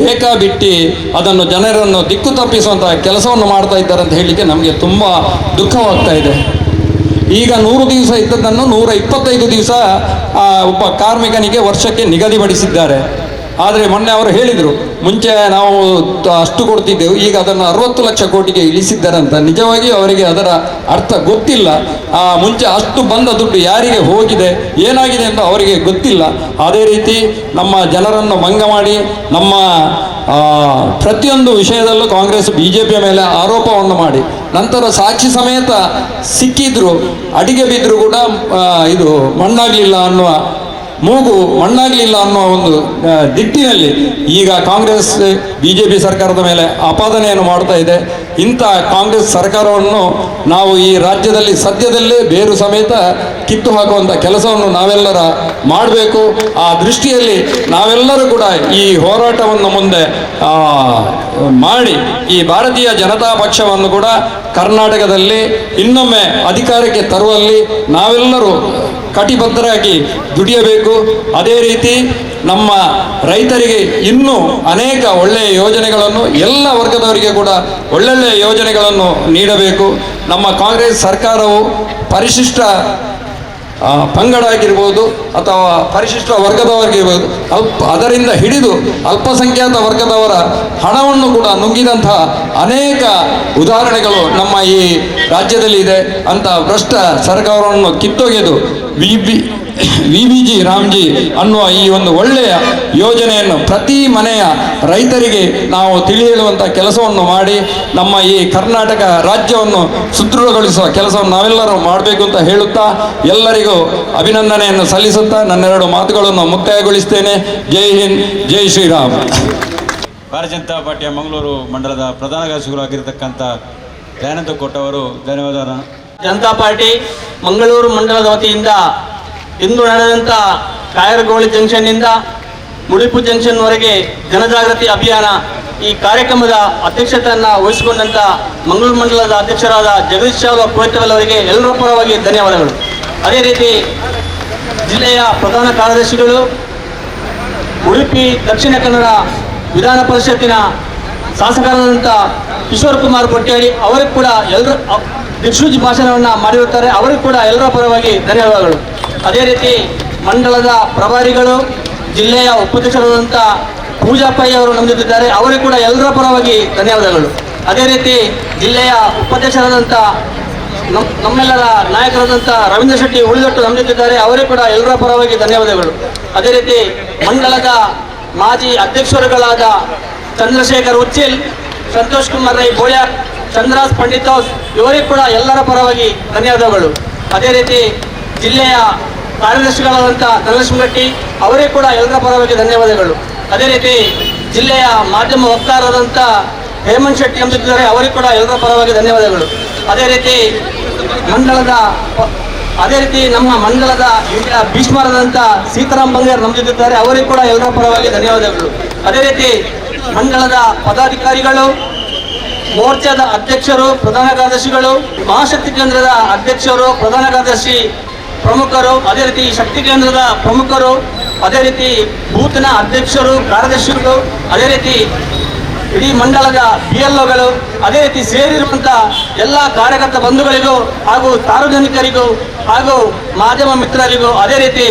ಬೇಕಾಬಿಟ್ಟಿ ಅದನ್ನು ಜನರನ್ನು ದಿಕ್ಕು ತಪ್ಪಿಸುವಂತಹ ಕೆಲಸವನ್ನು ಮಾಡ್ತಾ ಇದ್ದಾರೆ ಅಂತ ಹೇಳಲಿಕ್ಕೆ ನಮಗೆ ತುಂಬ ದುಃಖವಾಗ್ತಾ ಇದೆ. ಈಗ 100 ದಿವಸ ಇದ್ದದ್ದನ್ನು 125 ದಿವಸ ಒಬ್ಬ ಕಾರ್ಮಿಕನಿಗೆ ವರ್ಷಕ್ಕೆ ನಿಗದಿಪಡಿಸಿದ್ದಾರೆ. ಆದರೆ ಮೊನ್ನೆ ಅವರು ಹೇಳಿದರು, ಮುಂಚೆ ನಾವು ಅಷ್ಟು ಕೊಡ್ತಿದ್ದೆವು, ಈಗ ಅದನ್ನು 60 ಲಕ್ಷ ಕೋಟಿಗೆ ಇಳಿಸಿದ್ದಾರೆ ಅಂತ. ನಿಜವಾಗಿ ಅವರಿಗೆ ಅದರ ಅರ್ಥ ಗೊತ್ತಿಲ್ಲ. ಮುಂಚೆ ಅಷ್ಟು ಬಂದ ದುಡ್ಡು ಯಾರಿಗೆ ಹೋಗಿದೆ, ಏನಾಗಿದೆ ಅಂತ ಅವರಿಗೆ ಗೊತ್ತಿಲ್ಲ. ಅದೇ ರೀತಿ ನಮ್ಮ ಜನರನ್ನು ಭಂಗ ಮಾಡಿ ನಮ್ಮ ಪ್ರತಿಯೊಂದು ವಿಷಯದಲ್ಲೂ ಕಾಂಗ್ರೆಸ್ ಬಿಜೆಪಿಯ ಮೇಲೆ ಆರೋಪವನ್ನು ಮಾಡಿ ನಂತರ ಸಾಕ್ಷಿ ಸಮೇತ ಸಿಕ್ಕಿದ್ರು, ಅಡಿಗೆ ಬಿದ್ದರೂ ಕೂಡ ಇದು ಮಣ್ಣಾಗಲಿಲ್ಲ ಅನ್ನುವ ಮೂಗು ಮಣ್ಣಾಗಲಿಲ್ಲ ಅನ್ನೋ ಒಂದು ದಿಟ್ಟಿನಲ್ಲಿ ಈಗ ಕಾಂಗ್ರೆಸ್ ಬಿಜೆಪಿ ಸರ್ಕಾರದ ಮೇಲೆ ಆಪಾದನೆಯನ್ನು ಮಾಡ್ತಾ ಇದೆ. ಇಂಥ ಕಾಂಗ್ರೆಸ್ ಸರ್ಕಾರವನ್ನು ನಾವು ಈ ರಾಜ್ಯದಲ್ಲಿ ಸದ್ಯದಲ್ಲೇ ಬೇರು ಸಮೇತ ಕಿತ್ತು ಹಾಕುವಂಥ ಕೆಲಸವನ್ನು ನಾವೆಲ್ಲರ ಮಾಡಬೇಕು. ಆ ದೃಷ್ಟಿಯಲ್ಲಿ ನಾವೆಲ್ಲರೂ ಕೂಡ ಈ ಹೋರಾಟವನ್ನು ಮುಂದೆ ಮಾಡಿ ಈ ಭಾರತೀಯ ಜನತಾ ಪಕ್ಷವನ್ನು ಕೂಡ ಕರ್ನಾಟಕದಲ್ಲಿ ಇನ್ನೊಮ್ಮೆ ಅಧಿಕಾರಕ್ಕೆ ತರುವಲ್ಲಿ ನಾವೆಲ್ಲರೂ ಕಟಿಬದ್ಧರಾಗಿ ದುಡಿಯಬೇಕು. ಅದೇ ರೀತಿ ನಮ್ಮ ರೈತರಿಗೆ ಇನ್ನೂ ಅನೇಕ ಒಳ್ಳೆಯ ಯೋಜನೆಗಳನ್ನು ಎಲ್ಲ ವರ್ಗದವರಿಗೆ ಕೂಡ ಒಳ್ಳೊಳ್ಳೆಯ ಯೋಜನೆಗಳನ್ನು ನೀಡಬೇಕು. ನಮ್ಮ ಕಾಂಗ್ರೆಸ್ ಸರ್ಕಾರವು ಪರಿಶಿಷ್ಟ ಪಂಗಡ ಆಗಿರ್ಬೋದು ಅಥವಾ ಪರಿಶಿಷ್ಟ ವರ್ಗದವರಿಗಿರ್ಬೋದು ಅದರಿಂದ ಹಿಡಿದು ಅಲ್ಪಸಂಖ್ಯಾತ ವರ್ಗದವರ ಹಣವನ್ನು ಕೂಡ ನುಂಗಿದಂತಹ ಅನೇಕ ಉದಾಹರಣೆಗಳು ನಮ್ಮ ಈ ರಾಜ್ಯದಲ್ಲಿ ಇದೆ. ಅಂತ ಭ್ರಷ್ಟ ಸರ್ಕಾರವನ್ನು ಕಿತ್ತೊಗೆದು ವಿಬಿಜಿ ರಾಮ್ಜಿ ಅನ್ನುವ ಈ ಒಂದು ಒಳ್ಳೆಯ ಯೋಜನೆಯನ್ನು ಪ್ರತಿ ಮನೆಯ ರೈತರಿಗೆ ನಾವು ತಿಳಿ ಹೇಳುವಂಥ ಕೆಲಸವನ್ನು ಮಾಡಿ ನಮ್ಮ ಈ ಕರ್ನಾಟಕ ರಾಜ್ಯವನ್ನು ಸುದೃಢಗೊಳಿಸುವ ಕೆಲಸವನ್ನು ನಾವೆಲ್ಲರೂ ಮಾಡಬೇಕು ಅಂತ ಹೇಳುತ್ತಾ ಎಲ್ಲರಿಗೂ ಅಭಿನಂದನೆಯನ್ನು ಸಲ್ಲಿಸುತ್ತಾ ನನ್ನೆರಡು ಮಾತುಗಳನ್ನು ಮುಕ್ತಾಯಗೊಳಿಸ್ತೇನೆ. ಜೈ ಹಿಂದ್, ಜೈ ಶ್ರೀರಾಮ್. ಭಾರತೀಯ ಜನತಾ ಪಾರ್ಟಿಯ ಮಂಗಳೂರು ಮಂಡಲದ ಪ್ರಧಾನ ಕಾರ್ಯದರ್ಶಿಗಳಾಗಿರ್ತಕ್ಕಂಥ ದಯಾನಂದ ಕೊಟ್ಟವರು ಧನ್ಯವಾದ. ಜನತಾ ಪಾರ್ಟಿ ಮಂಗಳೂರು ಮಂಡಲದ ವತಿಯಿಂದ ಇಂದು ನಡೆದಂಥ ಕಾಯರಗೋಳಿ ಜಂಕ್ಷನ್ನಿಂದ ಮುಡಿಪು ಜಂಕ್ಷನ್ವರೆಗೆ ಜನಜಾಗೃತಿ ಅಭಿಯಾನ ಈ ಕಾರ್ಯಕ್ರಮದ ಅಧ್ಯಕ್ಷತೆಯನ್ನು ವಹಿಸಿಕೊಂಡಂಥ ಮಂಗಳೂರು ಮಂಡಲದ ಅಧ್ಯಕ್ಷರಾದ ಜಗದೀಶ್ ಶಾಲು ಕೋಯ್ತವಲ್ ಅವರಿಗೆ ಎಲ್ಲರ ಪರವಾಗಿ ಧನ್ಯವಾದಗಳು. ಅದೇ ರೀತಿ ಜಿಲ್ಲೆಯ ಪ್ರಧಾನ ಕಾರ್ಯದರ್ಶಿಗಳು, ಉಡುಪಿ ದಕ್ಷಿಣ ಕನ್ನಡ ವಿಧಾನ ಪರಿಷತ್ತಿನ ಶಾಸಕರಾದಂಥ ಕಿಶೋರ್ ಕುಮಾರ್ ಕೊಟ್ಯಾಡಿ ಅವರಿಗೆ ಕೂಡ ಎಲ್ಲರೂ ದಿಕ್ಸೂಚಿ ಭಾಷಣವನ್ನು ಮಾಡಿರುತ್ತಾರೆ. ಅವರಿಗೂ ಕೂಡ ಎಲ್ಲರ ಪರವಾಗಿ ಧನ್ಯವಾದಗಳು. ಅದೇ ರೀತಿ ಮಂಡಲದ ಪ್ರಭಾರಿಗಳು, ಜಿಲ್ಲೆಯ ಉಪಾಧ್ಯಕ್ಷರಾದಂಥ ಪೂಜಾ ಪೈ ಅವರು ನಮ್ಮ ಜೊತೆ ಇದ್ದಾರೆ. ಅವರಿಗೂ ಕೂಡ ಎಲ್ಲರ ಪರವಾಗಿ ಧನ್ಯವಾದಗಳು. ಅದೇ ರೀತಿ ಜಿಲ್ಲೆಯ ಉಪಾಧ್ಯಕ್ಷರಾದಂಥ ನಮ್ಮೆಲ್ಲರ ನಾಯಕರಾದಂಥ ರವೀಂದ್ರ ಶೆಟ್ಟಿ ಉಳಿದಟ್ಟು ನಮ್ಮ ಜೊತೆ ಇದ್ದಾರೆ. ಅವರಿಗೂ ಕೂಡ ಎಲ್ಲರ ಪರವಾಗಿ ಧನ್ಯವಾದಗಳು. ಅದೇ ರೀತಿ ಮಂಡಲದ ಮಾಜಿ ಅಧ್ಯಕ್ಷರುಗಳಾದ ಚಂದ್ರಶೇಖರ್ ಉಚ್ಚಿಲ್, ಸಂತೋಷ್ ಕುಮಾರ್ ರೈ ಬೋಳ್ಯಾಕ್, ಚಂದ್ರಾಸ್ ಪಂಡಿತ್ ಹೌಸ್ ಇವರಿಗೂ ಕೂಡ ಎಲ್ಲರ ಪರವಾಗಿ ಧನ್ಯವಾದಗಳು. ಅದೇ ರೀತಿ ಜಿಲ್ಲೆಯ ಕಾರ್ಯದರ್ಶಿಗಳಾದಂಥ ಧನಲಕ್ಷ್ಮಿ ಗಟ್ಟಿ ಅವರಿಗೂ ಕೂಡ ಎಲ್ಲರ ಪರವಾಗಿ ಧನ್ಯವಾದಗಳು. ಅದೇ ರೀತಿ ಜಿಲ್ಲೆಯ ಮಾಧ್ಯಮ ವಕ್ತಾರರಾದಂಥ ಹೇಮಂತ್ ಶೆಟ್ಟಿ ಎಂದಿದ್ದಾರೆ. ಅವರಿಗೂ ಕೂಡ ಎಲ್ಲರ ಪರವಾಗಿ ಧನ್ಯವಾದಗಳು. ಅದೇ ರೀತಿ ನಮ್ಮ ಮಂಡಲದ ಭೀಷ್ಮರಾದಂಥ ಸೀತಾರಾಮ್ ಬಂಗೇರ್ ನಮ್ಮ ಜೊತೆದ್ದಾರೆ. ಅವರಿಗೂ ಕೂಡ ಎಲ್ಲರ ಪರವಾಗಿ ಧನ್ಯವಾದಗಳು. ಅದೇ ರೀತಿ ಮಂಡಲದ ಪದಾಧಿಕಾರಿಗಳು, ಮೋರ್ಚಾದ ಅಧ್ಯಕ್ಷರು, ಪ್ರಧಾನ ಕಾರ್ಯದರ್ಶಿಗಳು, ಮಹಾಶಕ್ತಿ ಕೇಂದ್ರದ ಅಧ್ಯಕ್ಷರು, ಪ್ರಧಾನ ಕಾರ್ಯದರ್ಶಿ ಪ್ರಮುಖರು, ಅದೇ ರೀತಿ ಶಕ್ತಿ ಕೇಂದ್ರದ ಪ್ರಮುಖರು, ಅದೇ ರೀತಿ ಬೂತ್ನ ಅಧ್ಯಕ್ಷರು, ಕಾರ್ಯದರ್ಶಿಗಳು, ಅದೇ ರೀತಿ ಇಡೀ ಮಂಡಲದ PLOಗಳು, ಅದೇ ರೀತಿ ಸೇರಿರುವಂಥ ಎಲ್ಲ ಕಾರ್ಯಕರ್ತ ಬಂಧುಗಳಿಗೂ ಹಾಗೂ ಸಾರ್ವಜನಿಕರಿಗೂ ಹಾಗೂ ಮಾಧ್ಯಮ ಮಿತ್ರರಿಗೂ, ಅದೇ ರೀತಿ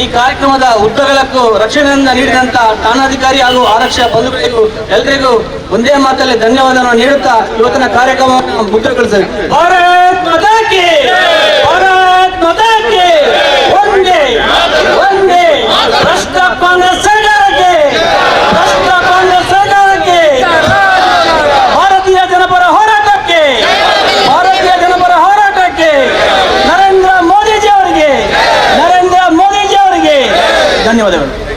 ಈ ಕಾರ್ಯಕ್ರಮದ ಉದ್ದಗಲಕ್ಕೂ ರಕ್ಷಣೆಯಿಂದ ನೀಡಿದಂಥ ಠಾಣಾಧಿಕಾರಿ ಹಾಗೂ ಆರಕ್ಷಕ ಬಂಧುಗಳಿಗೂ ಎಲ್ಲರಿಗೂ ಒಂದೇ ಮಾತಲ್ಲಿ ಧನ್ಯವಾದವನ್ನು ನೀಡುತ್ತಾ ಇವತ್ತಿನ ಕಾರ್ಯಕ್ರಮವನ್ನು ಮುಕ್ತಾಯಗೊಳಿಸಿದೆ. ಭಾರತ್ ಮಾತಾ ಕಿ, ಭಾರತ್ ಮಾತಾ ಕಿ, ವಂದೇ ವಂದೇ. ಭ್ರಷ್ಟ ಕಾಂಗ್ರೆಸ್ ಸರ್ಕಾರಕ್ಕೆ, ಭ್ರಷ್ಟ ಕಾಂಗ್ರೆಸ್ ಸರ್ಕಾರಕ್ಕೆ, ಭಾರತೀಯ ಜನಪರ ಹೋರಾಟಕ್ಕೆ, ಭಾರತೀಯ ಜನಪರ ಹೋರಾಟಕ್ಕೆ. ಧನ್ಯವಾದಗಳು.